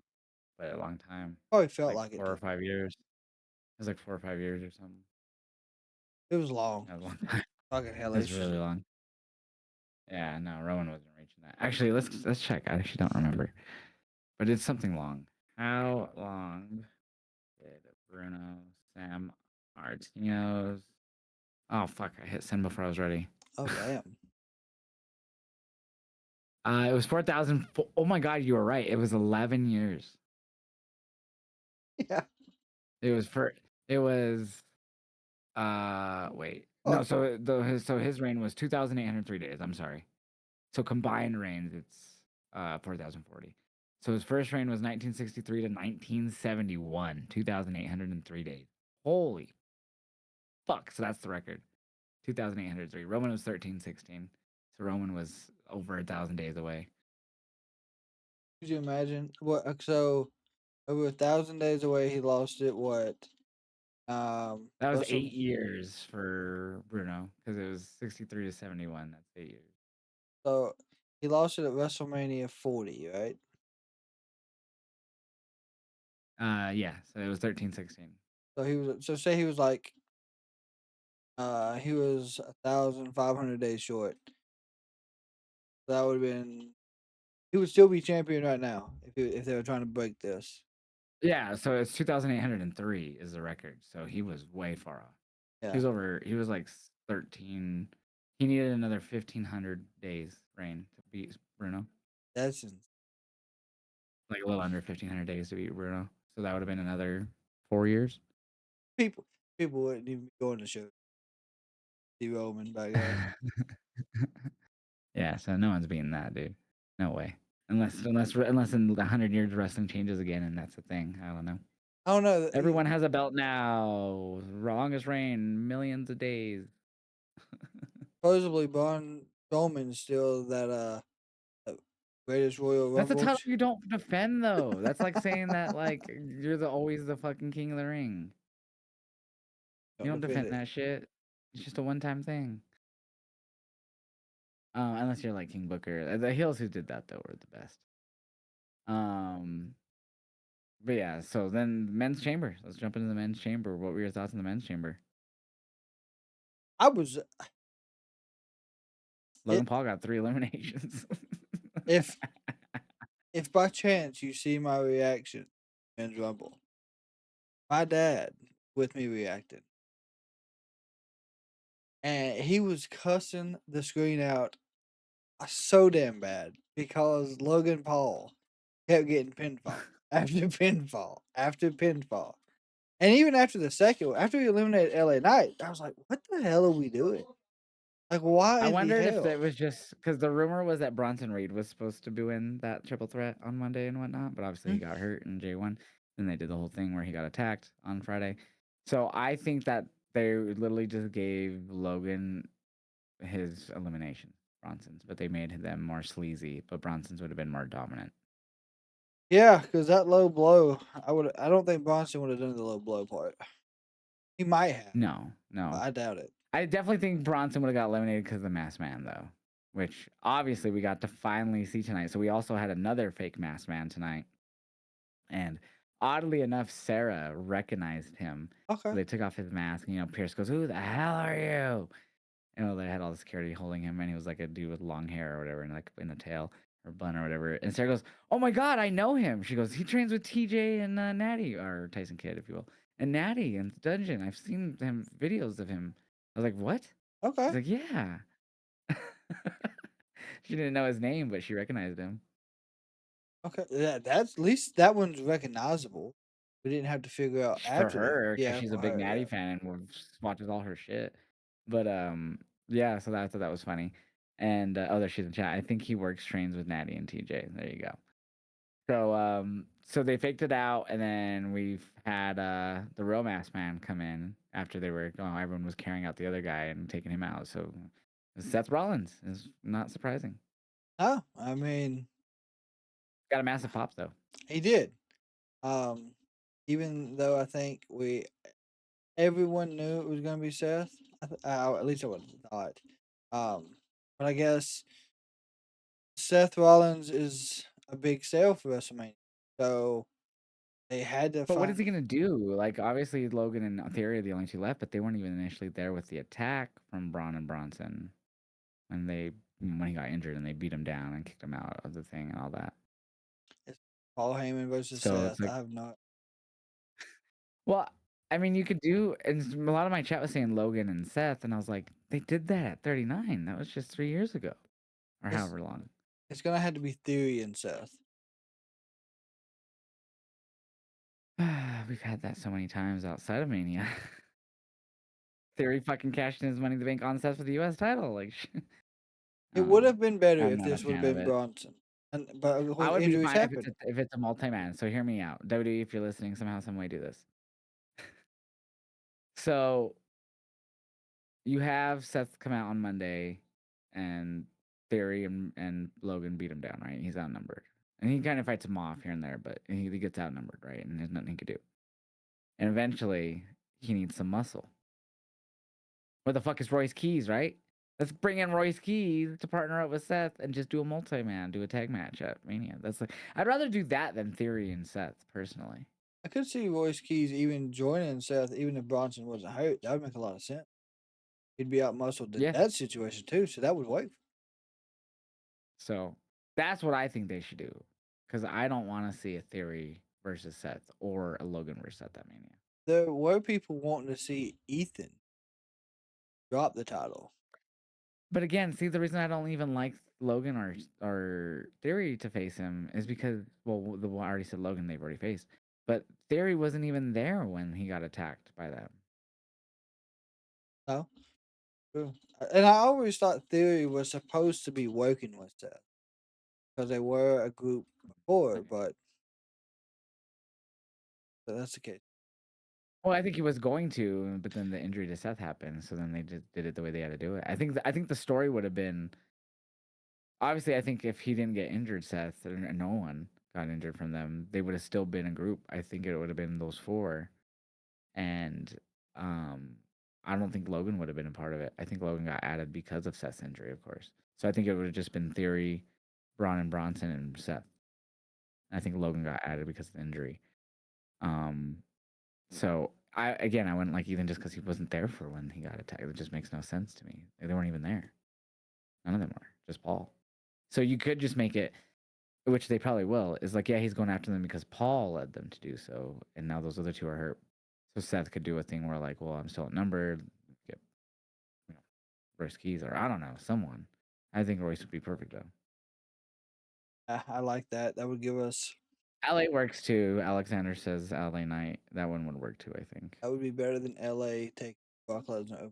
but a long time. Probably felt Like like it four or to me. 5 years. It was like 4 or 5 years or something. It was long. That was a long time. Fucking It was hellish. really long. Yeah, no, Rowan wasn't reaching that. Actually, let's check. I actually don't remember, but it's something long. How long did Bruno Sam Martino's? Oh fuck! I hit send before I was ready. Oh damn. It was 4,000. Oh my god, you were right. It was 11 years. Yeah. It was for. It was. Wait. No. Fuck. So his reign was 2,803 days. I'm sorry. So combined reigns, it's 4,040. So his first reign was 1963 to 1971, 2,803 days. Holy fuck! So that's the record. 2,803. Roman was 1316. So Roman was over 1,000 days away. Could you imagine what? So over 1,000 days away, he lost it. What? That was Russell. 8 years for Bruno because it was 63 to 71. That's 8 years. So he lost it at WrestleMania 40, right? Yeah. So it was 1316. So he was. So say he was like, he was 1,500 days short. That would have been. He would still be champion right now if they were trying to break this. Yeah. So it's 2,803 is the record. So he was way far off. He Yeah, was over. He was like 13. He needed another 1,500 days reign to beat Bruno. that's Like a little under 1,500 days to beat Bruno. So that would have been another 4 years. people. People wouldn't even be going to show see Roman back then. Yeah, so no one's beating that, dude. No way. Unless in 100 years wrestling changes again, and that's the thing. I don't know. I don't know. Everyone has a belt now. Longest reign, millions of days. Supposedly, Braun Strowman's still that greatest Royal That's a Rumble. title you don't defend, though. That's like saying that like you're always the fucking king of the ring. You Don't don't defend defend it. that shit. It's just a one-time thing. Unless you're like King Booker. The heels who did that though were the best. Um, but yeah. So then men's chamber. Let's jump into the men's chamber. What were your thoughts on the men's chamber? I was Logan it Paul got 3 eliminations. if if by chance you see my reaction, men's Rumble, my dad with me reacted, and he was cussing the screen out so damn bad because Logan Paul kept getting pinfall after pinfall after pinfall. And even after the second one, after we eliminated LA Knight, I was like, what the hell are we doing? Like, why I in the wondered if that hell? was just because the rumor was that Bronson Reed was supposed to be in that triple threat on Monday and whatnot, but obviously he Mm. got hurt in J1. Then they did the whole thing where he got attacked on Friday. So I think that they literally just gave Logan his elimination, Bronson's, but they made them more sleazy. But Bronson's would have been more dominant. Yeah, because that low blow, I don't think Bronson would have done the low blow part. He might have, No, but no. I doubt it. I definitely think Bronson would have got eliminated because of the masked man, though, which obviously we got to finally see tonight. So we also had another fake masked man tonight. And oddly enough, Sarah recognized him. Okay, So they took off his mask. And, Pierce goes, "Who the hell are you?" They had all the security holding him, and he was like a dude with long hair or whatever, and like in a tail or bun or whatever. And Sarah goes, "Oh my god, I know him." She goes, "He trains with TJ and Natty, or Tyson Kidd, if you will, and Natty in the dungeon. I've seen him videos of him." I was like, "What?" okay, She's like, "Yeah." She didn't know his name, but she recognized him. okay. That's at least that one's recognizable. We didn't have to figure out For after the her, because yeah she's a for big her Natty yeah. fan and watches all her shit. But yeah. So I thought that was funny. And oh, there she's in chat. I think he trains with Natty and TJ. There you go. So they faked it out, and then we've had the real masked man come in after everyone was carrying out the other guy and taking him out. So Seth Rollins is not surprising. No, I mean Got a massive pop though. he did. Um, even though I think everyone knew it was gonna be Seth. At least I would have thought. But I guess Seth Rollins is a big sale for WrestleMania, so they had to But what is he find. gonna do? Like, obviously Logan and Theory are the only two left, but they weren't even initially there with the attack from Braun and Bronson when he got injured and they beat him down and kicked him out of the thing and all that. It's Paul Heyman versus So it's Seth. like, I have not. well, I mean, you could do, and a lot of my chat was saying Logan and Seth, and I was like, they did that at 39. That was just 3 years ago, or It's however long. it's gonna have to be Theory and Seth. We've had that so many times outside of Mania. Theory fucking cashed in his Money in the Bank on Seth for the U.S. title. Like, I It don't would know. have been better I'm if not a this would have fan of been it. Bronson. and but I when would be injuries fine happen, if it's a multi-man. So hear me out. WWE, if you're listening somehow, some way, do this. So you have Seth come out on Monday, and Theory and Logan beat him down, right? He's outnumbered, and he kind of fights him off here and there, but he gets outnumbered, right? And there's nothing he could do. And eventually, he needs some muscle. Where the fuck is Royce Keys, right? Let's bring in Royce Keys to partner up with Seth and just do a multi-man, do a tag match at Mania. That's like I'd rather do that than Theory and Seth personally. I could see Royce Keys even joining Seth, even if Bronson wasn't hurt. That would make a lot of sense. He'd be out muscled in Yeah. that situation too, so that would work. So that's what I think they should do. Because I don't want to see a Theory versus Seth or a Logan versus Seth at Mania. There were people wanting to see Ethan drop the title. But again, see the reason I don't even like Logan or Theory to face him is because I already said Logan they've already faced, but Theory wasn't even there when he got attacked by them. No, true. And I always thought Theory was supposed to be working with Seth because they were a group before, but that's the case. Well, I think he was going to, but then the injury to Seth happened, so then they just did it the way they had to do it. I think the story would have been obviously. I think if he didn't get injured, Seth, or no one got injured from them, they would have still been a group. I think it would have been those four, and um, I don't think Logan would have been a part of it. I think Logan got added because of Seth's injury, of course. So I think it would have just been Theory, Braun and Bronson, and Seth. I think Logan got added because of the injury. Um, So I wouldn't like even just because he wasn't there for when he got attacked. It just makes no sense to me. They weren't even there. None of them were. Just Paul. So you could just make it, which they probably will, is like, yeah, he's going after them because Paul led them to do so, and now those other two are hurt. So Seth could do a thing where like, well, I'm still outnumbered. Get you know, Royce Keys or I don't know, someone. I think Royce would be perfect though. I like that. That would give us. LA works too. Alexander says LA Knight. That one would work too, I think. That would be better than LA taking Brock Lesnar over.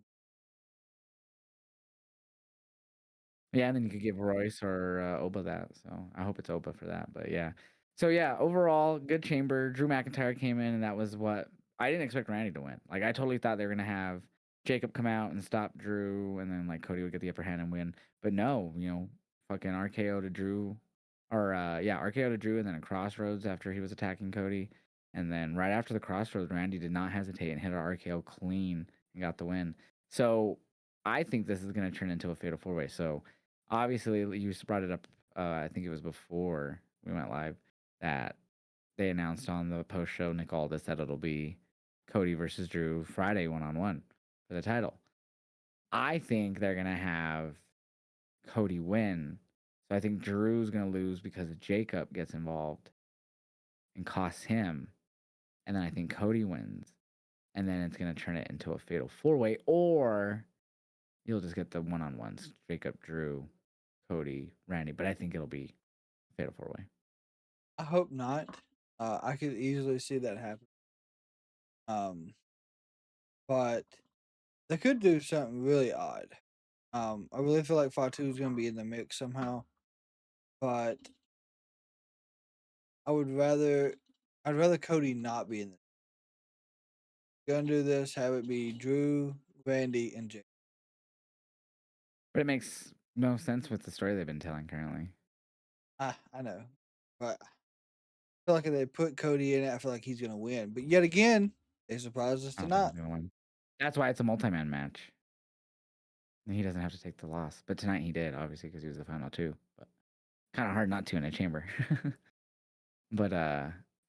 Yeah, and then you could give Royce or Oba that. So I hope it's Oba for that. But yeah. So yeah, overall, good chamber. Drew McIntyre came in, and that was what I didn't expect Randy to win. Like I totally thought they were gonna have Jacob come out and stop Drew, and then like Cody would get the upper hand and win. But no, fucking RKO to Drew, or RKO to Drew, and then a crossroads after he was attacking Cody, and then right after the crossroads, Randy did not hesitate and hit an RKO clean and got the win. So I think this is gonna turn into a fatal four way. So obviously you brought it up. I think it was before we went live that they announced on the post show Nick Aldis that it'll be Cody versus Drew Friday 1-on-1 for the title. I think they're gonna have Cody win. So I think Drew's gonna lose because Jacob gets involved and costs him. And then I think Cody wins. And then it's gonna turn it into a fatal four way, or you'll just get the 1-on-ones, Jacob, Drew, Cody, Randy. But I think it'll be fatal four way. I hope not. I could easily see that happen. Um, but they could do something really odd. I really feel like Fatu is going to be in the mix somehow, but I'd rather Cody not be in the. Gonna do this, have it be Drew, Randy, and Jake. But it makes no sense with the story they've been telling currently. I know, but I feel like if they put Cody in it, I feel like he's gonna win. But yet again, they surprised us I don't think tonight. he's gonna win. That's why it's a multi-man match. And he doesn't have to take the loss. But tonight he did, obviously, because he was the final two. But kind of hard not to in a chamber. But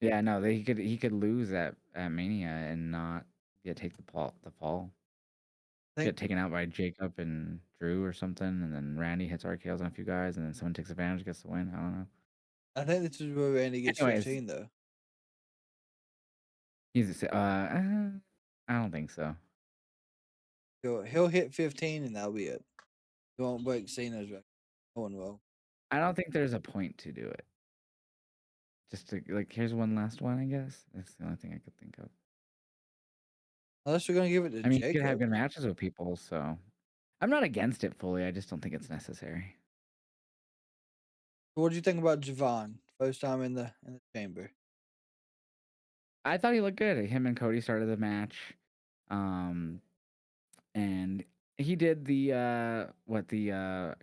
yeah, no, he could lose at Mania and not take the fall. I think Get taken out by Jacob and Drew or something, and then Randy hits RKO's on a few guys, and then someone takes advantage, gets the win. I don't know. I think this is where Randy gets Anyways, 15 though. I don't think so. He'll hit 15 and that'll be it. He won't break Cena's record. No one will. I don't think there's a point to do it. Just to like, here's one last one, I guess. That's the only thing I could think of. Unless we're gonna give it to I mean, you could have Jacob. good matches with people, so I'm not against it fully. I just don't think it's necessary. What do you think about Javon? First time in the chamber. I thought he looked good. Him and Cody started the match. Um, and he did the what the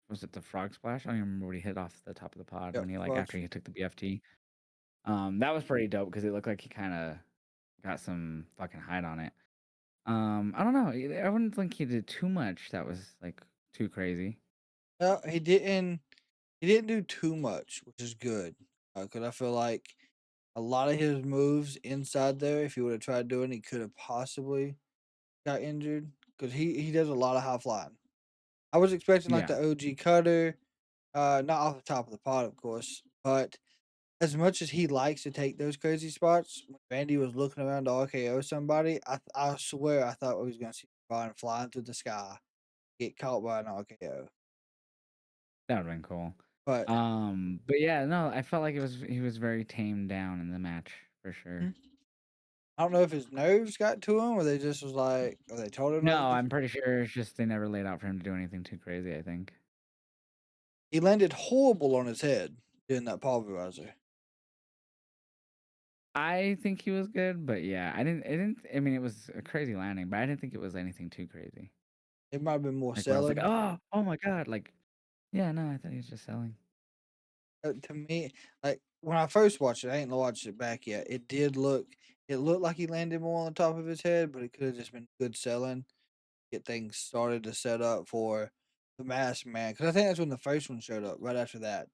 was it the frog splash? I don't even remember what he hit off the top of the pod Yep, when he like frog. after he took the BFT. That was pretty dope because it looked like he kind of got some fucking height on it. I don't know. I wouldn't think he did too much that was like too crazy. No, he didn't. He didn't do too much, which is good. Because I feel like a lot of his moves inside there, if he would have tried doing, he could have possibly got injured. Because he does a lot of high flying. I was expecting like Yeah, the OG cutter, not off the top of the pod, of course, but as much as he likes to take those crazy spots, when Randy was looking around to RKO somebody, I swear I thought we was gonna see Brian flying through the sky, get caught by an RKO. that would've been cool. But But yeah, no, I felt like he was very tamed down in the match for sure. hmm, I don't know if his nerves got to him, or they just was like, or they told him not to No, do. I'm pretty sure it's just they never laid out for him to do anything too crazy, I think. He landed horrible on his head doing that pulverizer. I think he was good, but yeah, I mean it was a crazy landing, but I didn't think it was anything too crazy. It might have been more Like where I was like, selling. oh my God. Like, yeah, no, I thought he was just selling. To me, like when I first watched it, I ain't watched it back yet. It looked like he landed more on the top of his head, but it could have just been good selling. Get things started to set up for the Masked Man, because I think that's when the first one showed up. Right after that,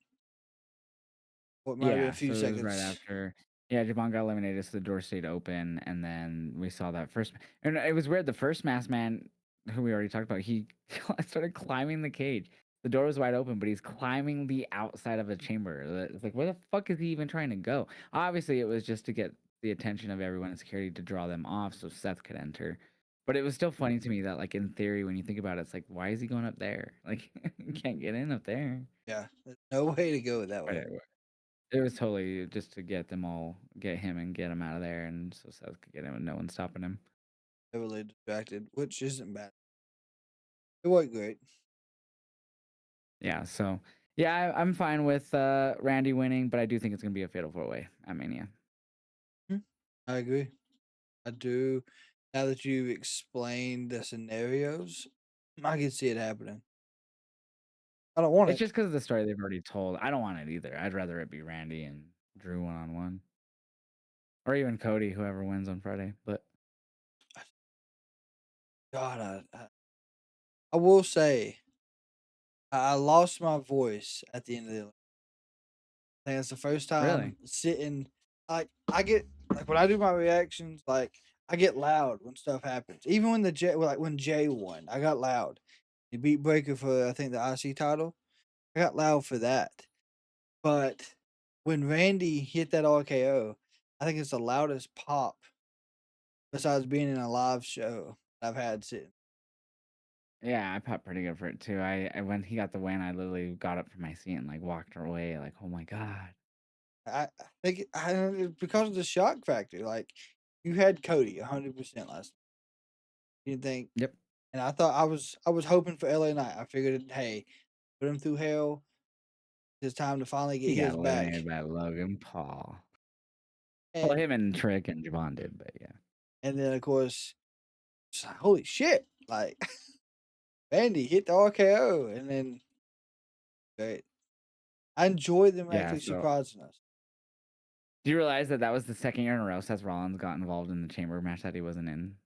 or it might have been a Yeah, few so it was right seconds. after. Yeah, Javon got eliminated, so the door stayed open, and then we saw that first. And it was weird. The first masked man, who we already talked about, he started climbing the cage. The door was wide open, but he's climbing the outside of a chamber. It's like, where the fuck is he even trying to go? Obviously, it was just to get the attention of everyone in security to draw them off, so Seth could enter. But it was still funny to me that, like, in theory, when you think about it, it's like, why is he going up there? Like, you can't get in up there. Yeah, there's no way to go that way. It was totally just to get them all, get him and get him out of there, and so Seth could get him, and no one's stopping him. Heavily distracted, which isn't bad. It wasn't great. Yeah, so yeah, I'm fine with Randy winning, but I do think it's gonna be a fatal four way at Mania. Hmm, I agree. I do. Now that you've explained the scenarios, I can see it happening. I don't want It's it. just because of the story they've already told. I don't want it either. I'd rather it be Randy and Drew 1-on-1, or even Cody, whoever wins on Friday. But God, I will say I lost my voice at the end of the. I think it's the first really, time sitting. Like I get like when I do my reactions, like I get loud when stuff happens. Even when when Jay won, I got loud. He beat Breaker for I think the IC title. I got loud for that. But when Randy hit that RKO, I think it's the loudest pop besides being in a live show I've had sitting. yeah, I popped pretty good for it too. I when he got the win, I literally got up from my seat and like walked away, like, oh my God. I think because of the shock factor. Like you had Cody 100% last. You didn't think, Yep. and I was hoping for LA Knight. I figured, hey, put him through hell. It's time to finally get He got his eliminated back. by Logan Paul. Well, And him and Trick and Javon did, but yeah. and then of course, it's like, holy shit! Like Randy hit the RKO, and then great. I enjoy them Yeah, actually so surprising us. do you realize that that was the second year in a row Seth Rollins got involved in the chamber match that he wasn't in?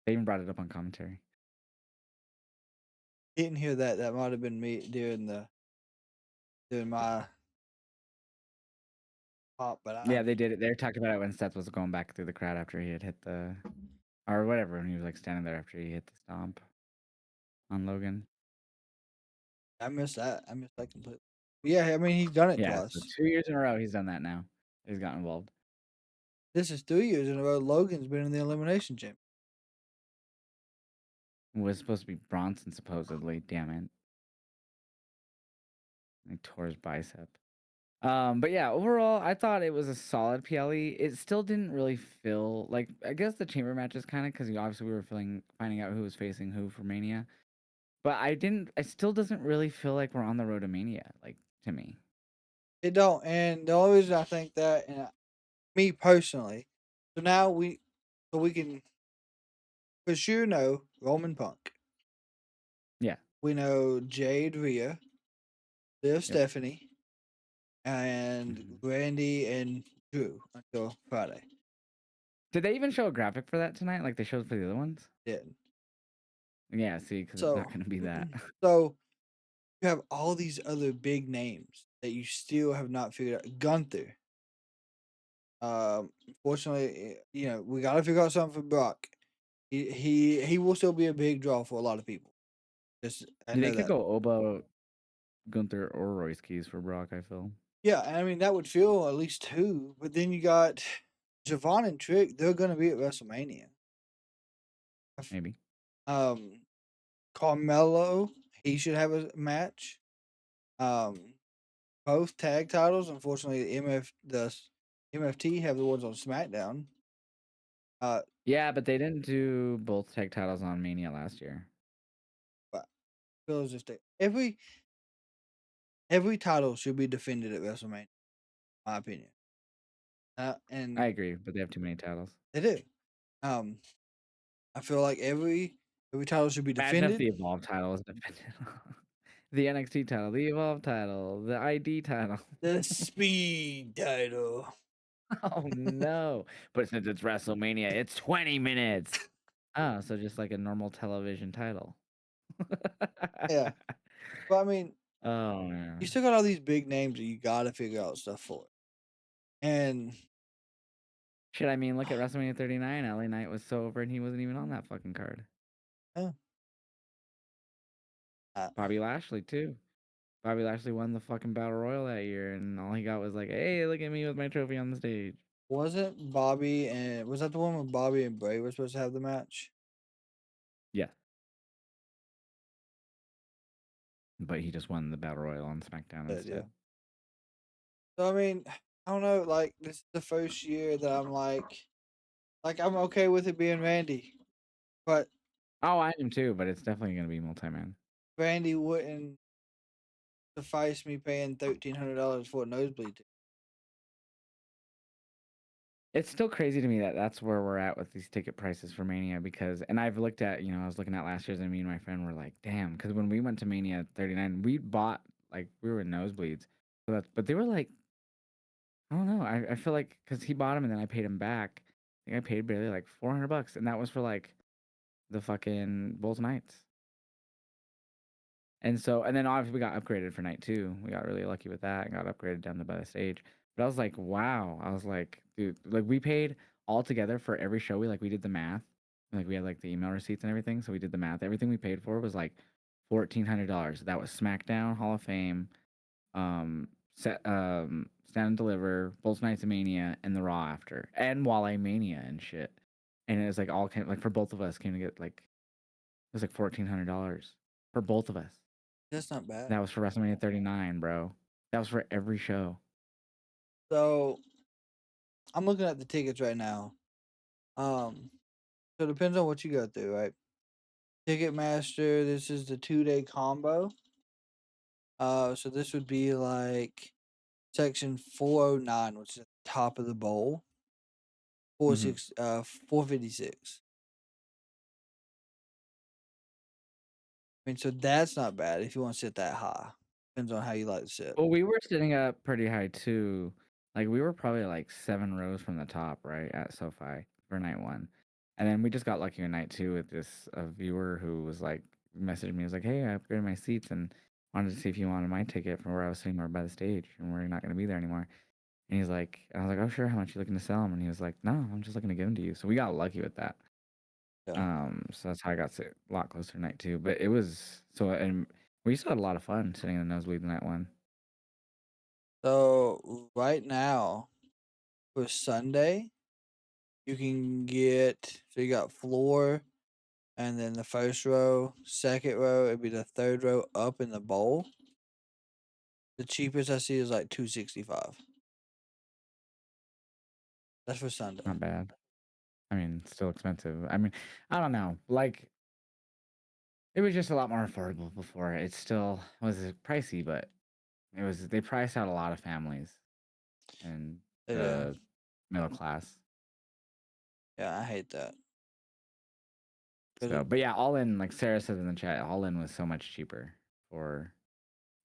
They even brought it up on commentary. Didn't hear that. That might have been me during my pop, but Yeah, they did it. They talked about it when Seth was going back through the crowd after he had hit the, or whatever, when he was like standing there after he hit the stomp on Logan. I missed that. I missed that completely. But yeah, I mean he's done it Yeah, so twice. 2 years in a row he's done that now. He's got involved. This is 3 years in a row. Logan's been in the Elimination Chamber. It was supposed to be Bronson supposedly. Damn it, he tore his bicep. But yeah, overall, I thought it was a solid PLE. It still didn't really feel like, I guess the chamber matches kind of, because obviously we were finding out who was facing who for Mania. But I still doesn't really feel like we're on the road to Mania, like, to me. It don't, and the only reason I think that, and me personally, so now we can for sure know Roman Punk. Yeah. We know Jade Rhea, Liv Yep. Stephanie, and Mhm. Randy and Drew until Friday. Did they even show a graphic for that tonight like they showed for the other ones? Didn't. Yeah, see, because it's not So, gonna be that. so you have all these other big names that you still have not figured out. Gunther. Fortunately, we got to figure out something for Brock. He will still be a big draw for a lot of people. Just I They know could that. go Oba, Gunther, or Royce Keys for Brock, I feel. Yeah, I mean that would fill at least two. But then you got Javon and Trick. They're going to be at WrestleMania. Maybe. Um, Carmelo, he should have a match. Um, both tag titles. Unfortunately, the MFT have the ones on SmackDown. Uh, Yeah, but they didn't do both tag titles on Mania last year. but feels as if every title should be defended at WrestleMania. My opinion. I And agree, but they have too many titles. they do. Um, I feel like every title should be Imagine if defended. the Evolve title was defended. The NXT title, the Evolve title, the ID title. The speed title. Oh no! But since it's WrestleMania, it's 20 minutes. Oh, so just like a normal television title. Yeah, but I mean, Oh you man. still got all these big names that you got to figure out stuff for. And Shit, I mean, look at WrestleMania 39. LA Knight was so over and he wasn't even on that fucking card. uh, uh, Bobby Lashley too. Bobby Lashley won the fucking Battle Royal that year, and all he got was like, "Hey, look at me with my trophy on the stage." wasn't Bobby and was that the one where Bobby and Bray were supposed to have the match? Yeah, but he just won the Battle Royal on SmackDown Yeah. instead. So I mean, I don't know. Like this is the first year that I'm like I'm okay with it being Randy, but Oh, I am too, but it's definitely gonna be multi-man. Randy wouldn't suffice me paying $1,300 for a nosebleed ticket. It's still crazy to me that that's where we're at with these ticket prices for Mania because, and I've looked at, I was looking at last year's, and me and my friend were like, damn, because when we went to Mania 39, we bought like we were in nosebleeds, so that's, but they were like, I don't know, I feel like because he bought them and then I paid him back. I think I paid barely like $400, and that was for like the fucking Bulls Nights. And so, and then obviously we got upgraded for night two. We got really lucky with that and got upgraded down to by the stage. But I was like, wow. I was like, dude, like we paid all together for every show. We did the math. Like we had like the email receipts and everything. So we did the math. Everything we paid for was like $1,400. That was SmackDown, Hall of Fame, Stand and Deliver, Bulls Nights of Mania, and the Raw after, and Wale Mania and shit. And it was like all came like for both of us came to get like it was like $1,400 for both of us. That's not bad. That was for WrestleMania 39, bro. That was for every show. So I'm looking at the tickets right now. So it depends on what you go through, right? Ticketmaster, this is the 2-day combo. So this would be like section 409, which is at the top of the bowl. Mhm. 456. I mean, so that's not bad if you want to sit that high. Depends on how you like to sit. Well, we were sitting up pretty high too. Like we were probably like 7 rows from the top, right, at SoFi for night 1. And then we just got lucky on night 2 with this viewer who was like messaged me. He was like, "Hey, I upgraded my seats and wanted to see if you wanted my ticket from where I was sitting over by the stage, and we're not going to be there anymore." And he's like, I was like, "Oh, sure. How much you looking to sell them?" And he was like, "No, I'm just looking to give them to you." So we got lucky with that. Yeah. So that's how I got sit a lot closer to night 2. But it was so, and we still had a lot of fun sitting in the nosebleed night 1. So right now for Sunday, you can get so you got floor and then the first row, second row, it'd be the third row up in the bowl. The cheapest I see is like 265. That's for Sunday. Not bad. I mean, still expensive. I mean, I don't know. Like It was just a lot more affordable before. It still was pricey, but they priced out a lot of families and Yeah, the middle class. yeah, I hate that. 'Cause So, but yeah, all in, like Sarah says in the chat, all in was so much cheaper for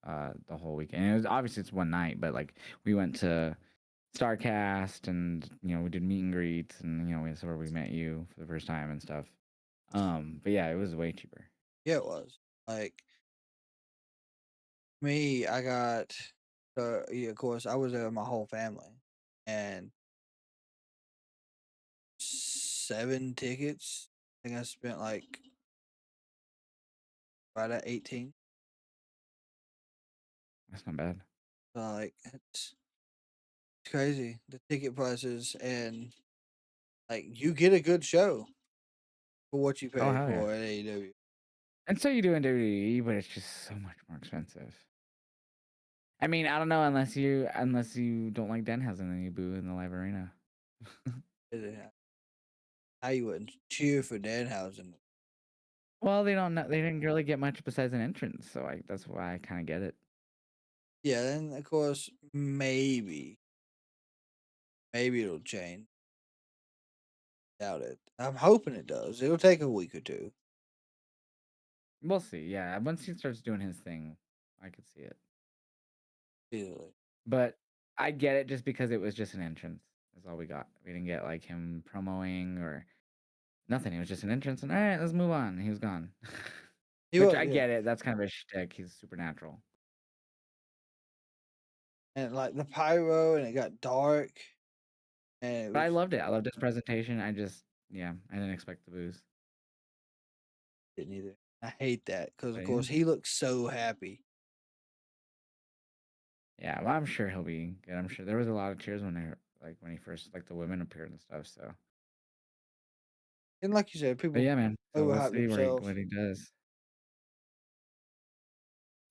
the whole weekend. And it was obviously it's one night, but like we went to Starcast and we did meet and greets and that's where we met you for the first time and stuff. But yeah, it was way cheaper. yeah, it was. Like me, I got yeah, of course, I was there with my whole family, and 7 tickets. I think I spent like right at 18. That's not bad. So like it's crazy the ticket prices, and like you get a good show for what you Oh pay hell yeah. for at AEW. And so you do in WWE, but it's just so much more expensive. I mean, I don't know unless you don't like Danhausen and you boo in the live arena. How you wouldn't cheer for Danhausen? Well, they don't know, they didn't really get much besides an entrance, so that's why I kind of get it. Yeah, then of course maybe it'll change. Doubt it. I'm hoping it does. It'll take a week or two. We'll see. Yeah, once he starts doing his thing, I could see it. Easily. But I get it just because it was just an entrance. That's all we got. We didn't get like him promoing or nothing. It was just an entrance, and all right, let's move on. He was gone. He Which was, I yeah. get it. That's kind of a shtick. He's supernatural. And like the pyro, and it got dark, and it But I was loved it. I loved his presentation. Yeah, I didn't expect the booze. didn't either. I hate that because But of yeah, course he looks so happy. yeah. Well, I'm sure he'll be good. I'm sure there was a lot of cheers when he first the women appeared and stuff. So, And like you said, but people yeah, man. So we'll overhype see themselves. what he does.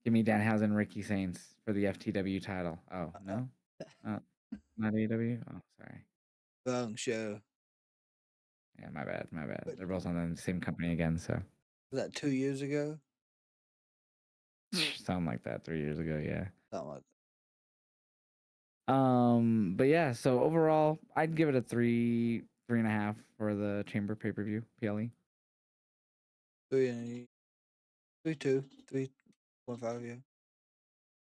Give me Danhausen, Ricky Saints for the FTW title. Oh no, oh, not AEW. Oh, sorry. Wrong show. Yeah, my bad, my bad. But They're both on the same company again, so was that 2 years ago? sound like that 3 years ago. Yeah. Something like But yeah. So overall, I'd give it a 3.5 for the Chamber pay-per-view PLE. that. 3 3.5, yeah.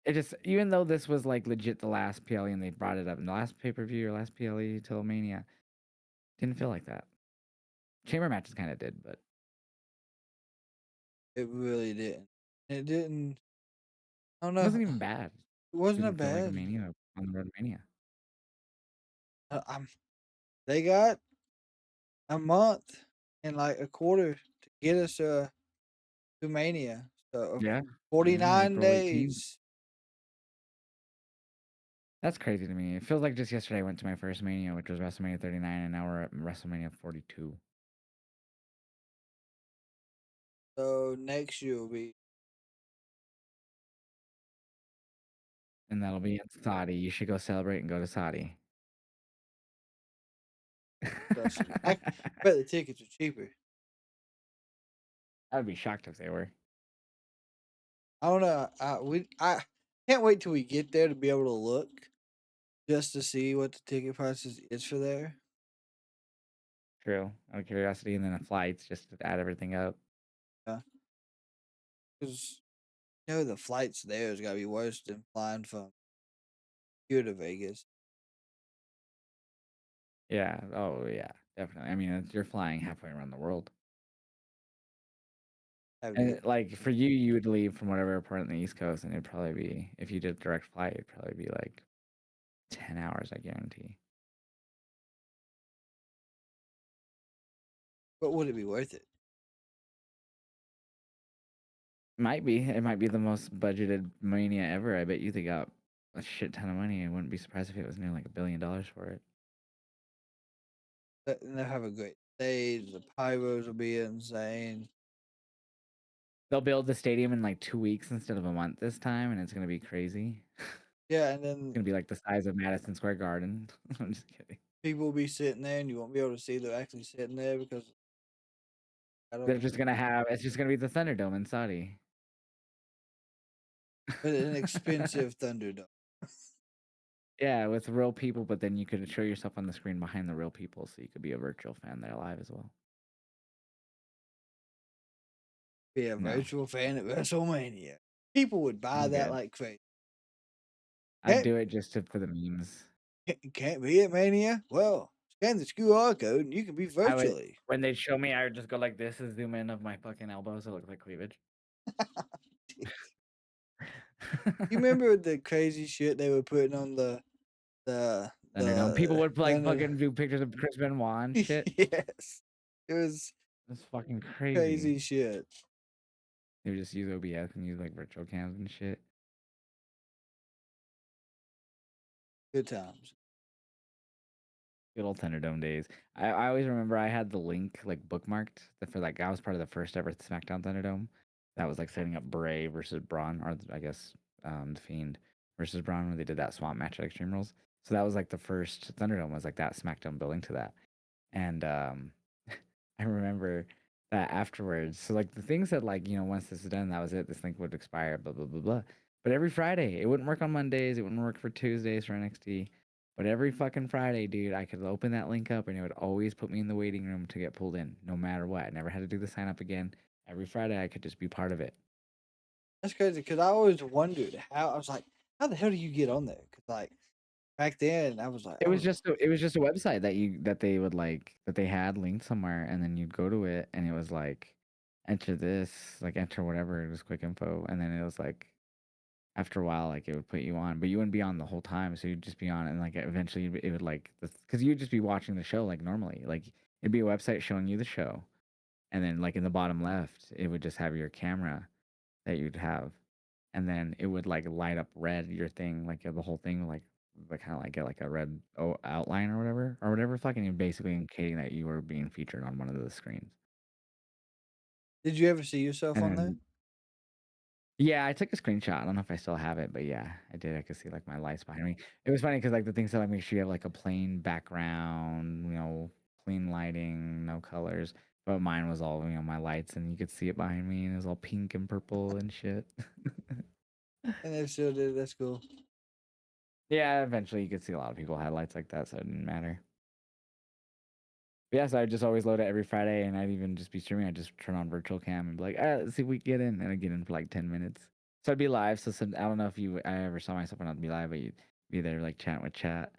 It just even though this was like legit the last PLE and they brought it up in the last pay-per-view or last PLE till Mania, didn't feel like that. Chamber matches kind of did, but It really didn't. It didn't. I don't it know. wasn't even bad. It wasn't that Didn't feel like a bad. Mania on the road to Mania. They got a month and like a quarter to get us to Mania. So Yeah, yeah, 49 April 18th. days. That's crazy to me. It feels like just yesterday I went to my first Mania, which was WrestleMania 39, and now we're at WrestleMania 42. So next year will be And that'll be in Saudi. You should go celebrate and go to Saudi. disgusting. I bet the tickets are cheaper. I'd be shocked if they were. I don't know. I can't wait till we get there to be able to look just to see what the ticket prices is for there. True. Out of curiosity, and then the flights just to add everything up. Yeah, because the flights there has got to be worse than flying from here to Vegas. Yeah. Oh, yeah. Definitely. I mean, you're flying halfway around the world. Having to And get like for you, you would leave from whatever airport on the East Coast, and it'd probably be, if you did a direct flight, it'd probably be like 10 hours, I guarantee. but would it be worth it? Might be. It might be the most budgeted Mania ever. I bet you they got a shit ton of money. I wouldn't be surprised if it was near like $1 billion for it. And they'll have a great stage. The pyros will be insane. They'll build the stadium in like 2 weeks instead of a month this time, and it's gonna be crazy. Yeah, and It's then gonna be like the size of Madison Square Garden. I'm just kidding. people will be sitting there, and you won't be able to see they're actually sitting there because I don't They're know. just gonna have it's just gonna be the Thunderdome in Saudi. But an expensive Thunderdome. Yeah, with real people, but then you could show yourself on the screen behind the real people, so you could be a virtual fan there live as well. Be a No, virtual fan at WrestleMania. People would buy I'm that good. like crazy. I'd Can't do it just for the memes. can't be at Mania? Well, scan the QR code and you can be I would virtually. when they'd show me, I would just go like this and zoom in of my fucking elbows. It looked like cleavage. You remember the crazy shit they were putting on Thunderdome. People the would like Thunder? fucking do pictures of Chris Benoit and shit. Yes, it was It's fucking crazy. crazy shit. They would just use OBS and use like virtual cams and shit. Good times. Good old Thunderdome days. I always remember I had the link like bookmarked for like I was part of the first ever SmackDown Thunderdome. That was like setting up Bray versus Braun, or I guess the Fiend versus Braun when they did that swap match at Extreme Rules. So that was like the first Thunderdome was like that SmackDown building to that. And I remember that afterwards. So like the things that like, once this is done, that was it. This link would expire, blah blah blah blah. But every Friday, it wouldn't work on Mondays, it wouldn't work for Tuesdays for NXT. But every fucking Friday, dude, I could open that link up and it would always put me in the waiting room to get pulled in, no matter what. I never had to do the sign up again. Every Friday I could just be part of it. That's crazy because I always wondered how. I was like, how the hell do you get on there? Because like back then, I was like, It was just a website that they would like that they had linked somewhere, and then you'd go to it and it was like enter this, like enter whatever, it was quick info, and then it was like after a while like it would put you on, but you wouldn't be on the whole time, so you'd just be on and like eventually it would like because you'd just be watching the show like normally. Like it'd be a website showing you the show, and then like in the bottom left it would just have your camera that you'd have, and then it would like light up red your thing, like the whole thing, like kind of like get like a red outline or whatever, fucking you basically indicating that you were being featured on one of the screens. did you ever see yourself And on there? then yeah, I took a screenshot. I don't know if I still have it, but yeah, I did. I could see like my lights behind me. It was funny because like the thing said like make sure you have like a plain background, clean lighting, no colors. But mine was all my lights, and you could see it behind me, and it was all pink and purple and shit. And they still did. That's cool. Yeah, eventually you could see a lot of people had lights like that, so it didn't matter. But yeah, so I'd just always load it every Friday, and I'd even just be streaming. I'd just turn on virtual cam and be like, let's see if we can get in. And I'd get in for like 10 minutes. So I'd be live. So I don't know if I ever saw myself or not be live, but you'd be there like chatting with chat.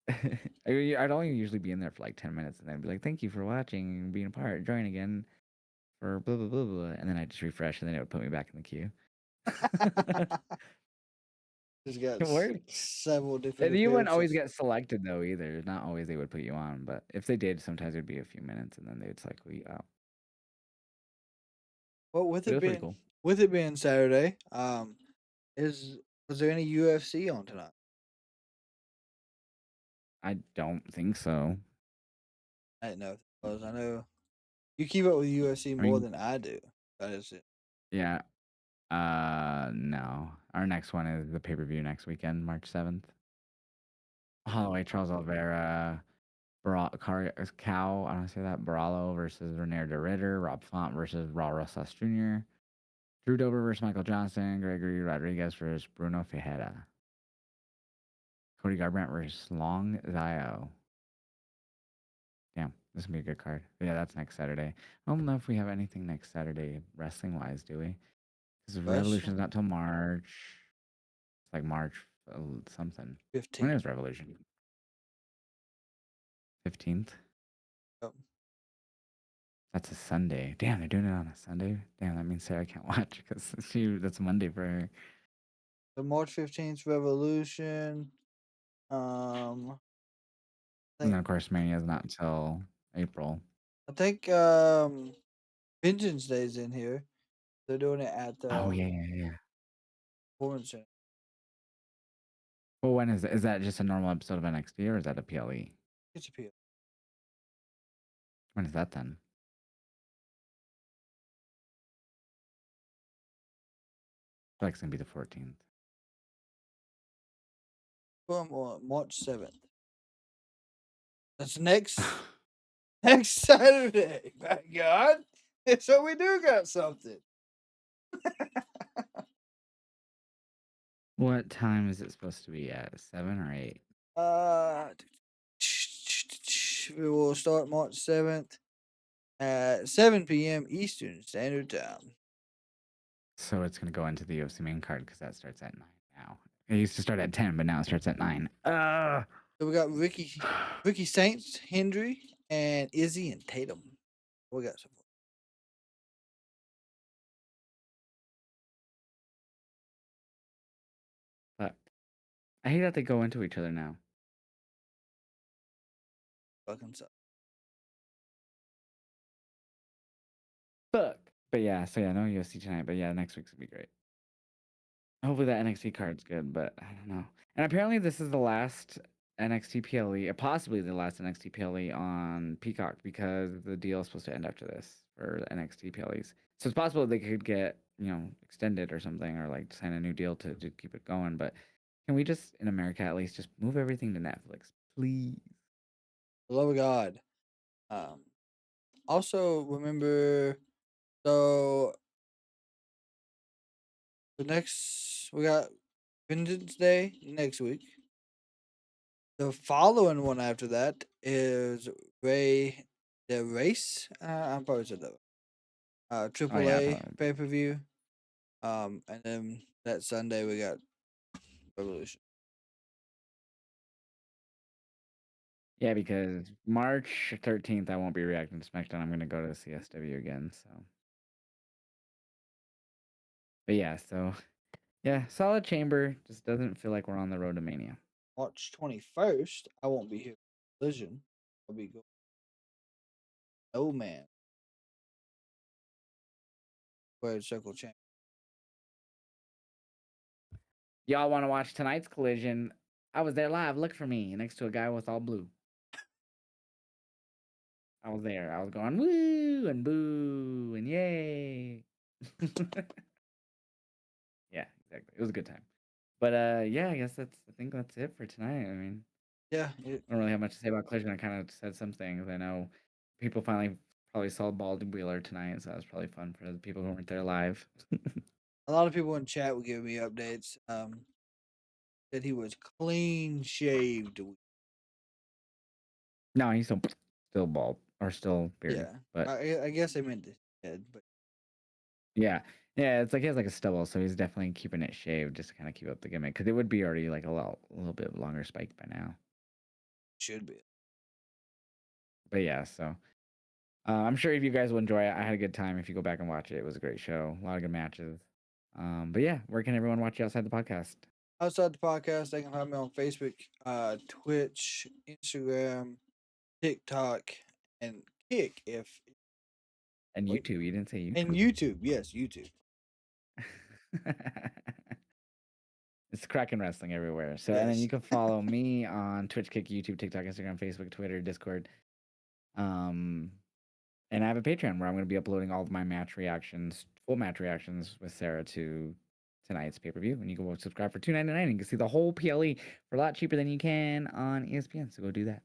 I'd only usually be in there for like 10 minutes, and then I'd be like, thank you for watching and being a part. Join again for blah, blah, blah, blah. And then I'd just refresh, and then it would put me back in the queue. Just got It worked. several different And you wouldn't always appearances. get selected though either. Not always they would put you on, but if they did, sometimes it'd be a few minutes and then they would cycle you out. Well, But it was pretty cool. with it being Saturday, is was there any UFC on tonight? I don't think so. I didn't know if there was. I know you keep up with UFC I more mean, than I do. That is it. yeah. No. Our next one is the pay-per-view next weekend, March 7th. Holloway, Charles Oliveira, Cow, I don't say that, Baralo versus Renier de Ritter, Rob Font versus Raul Rosas Jr., Drew Dober versus Michael Johnson, Gregory Rodriguez versus Bruno Fejera, Cody Garbrandt versus Long Zio. Damn, this is gonna be a good card. Yeah, that's next Saturday. I don't know if we have anything next Saturday wrestling wise, do we? Because Wrestling Revolution's not till March. It's like March something. When 15. is Revolution? 15th? Yep. That's a Sunday. Damn, they're doing it on a Sunday. Damn, that means Sarah can't watch because that's Monday for her. The March 15th Revolution. I And then think of course Mania is not until April. I think Vengeance Day's in here. They're doing it at Oh the yeah, yeah, yeah. Performance Center. Well, when is that? Is that just a normal episode of NXT or is that a PLE? It's a PL. When is that then? I feel like it's gonna be the 14th. Boom, March 7th. That's next next Saturday. My God. So we do got something. What time is it supposed to be at? 7 or 8? Uh, we will start March 7th at 7 p.m. Eastern Standard Time. So it's gonna go into the UFC main card because that starts at 9 now. It used to start at 10, but now it starts at 9. So we got Ricky Saints, Hendry, and Izzy and Tatum. We got some But I hate that they go into each other now. fucking stuff. Fuck. But yeah, so yeah, no UFC tonight. But yeah, next week's gonna be great. Hopefully that NXT card's good, but I don't know. And apparently this is the last NXT PLE, possibly the last NXT PLE on Peacock because the deal is supposed to end after this for the NXT PLEs. So it's possible they could get, extended or something or like sign a new deal to keep it going. But can we just, in America at least, just move everything to Netflix, please? For the love of God. Um, also remember, so the next we got Vengeance Day next week. The following one after that is the Race. I'm probably said that. Oh yeah, AAA probably. pay per view. And then that Sunday we got Revolution. Yeah, because March 13th I won't be reacting to SmackDown. I'm gonna go to CSW again. So, but yeah, so yeah, solid chamber. Just doesn't feel like we're on the road to Mania. March 21st, I won't be here. Collision. I'll be going. Oh man, Squared Circle Champ. Y'all want to watch tonight's collision? I was there live. Look for me next to a guy with all blue. I was there. I was going woo and boo and yay. Yeah, exactly. It was a good time. But yeah, I guess I think that's it for tonight. I mean, Yeah, I don't really have much to say about collision. I kind of said some things. I know people finally probably saw Bald Wheeler tonight, so that was probably fun for the people who weren't there live. a lot of people in chat will give me updates. That he was clean shaved. No, he's still bald or still bearded, Yeah, but I guess I meant his head, but yeah, yeah, it's like he has like a stubble, so he's definitely keeping it shaved just to kind of keep up the gimmick because it would be already like a little bit longer spiked by now. should be. But yeah, so I'm sure if you guys will enjoy it, I had a good time. If you go back and watch it, it was a great show, a lot of good matches. But yeah, where can everyone watch you outside the podcast Outside the podcast, they can find me on Facebook, Twitch, Instagram, TikTok, and Kick. If and wait, YouTube? You didn't say and YouTube. YouTube, yes, YouTube. It's Kraken Wrestling everywhere. So, and then Yes. you can follow me on Twitch, Kick, YouTube, TikTok, Instagram, Facebook, Twitter, Discord. Um, and I have a Patreon where I'm going to be uploading all of my match reactions, full match reactions with Sarah to tonight's pay per view. And you can go subscribe for $2.99. You can see the whole PLE for a lot cheaper than you can on ESPN. So go do that.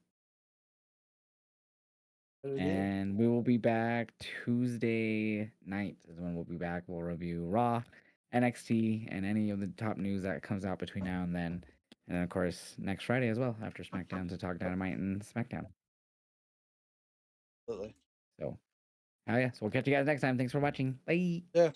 Yeah. And we will be back Tuesday night is when we'll be back. We'll review Raw, NXT, and any of the top news that comes out between now and then. And then, of course, next Friday as well after SmackDown to talk Dynamite and SmackDown. Absolutely. So, oh yeah. So we'll catch you guys next time. Thanks for watching. Bye. Yeah.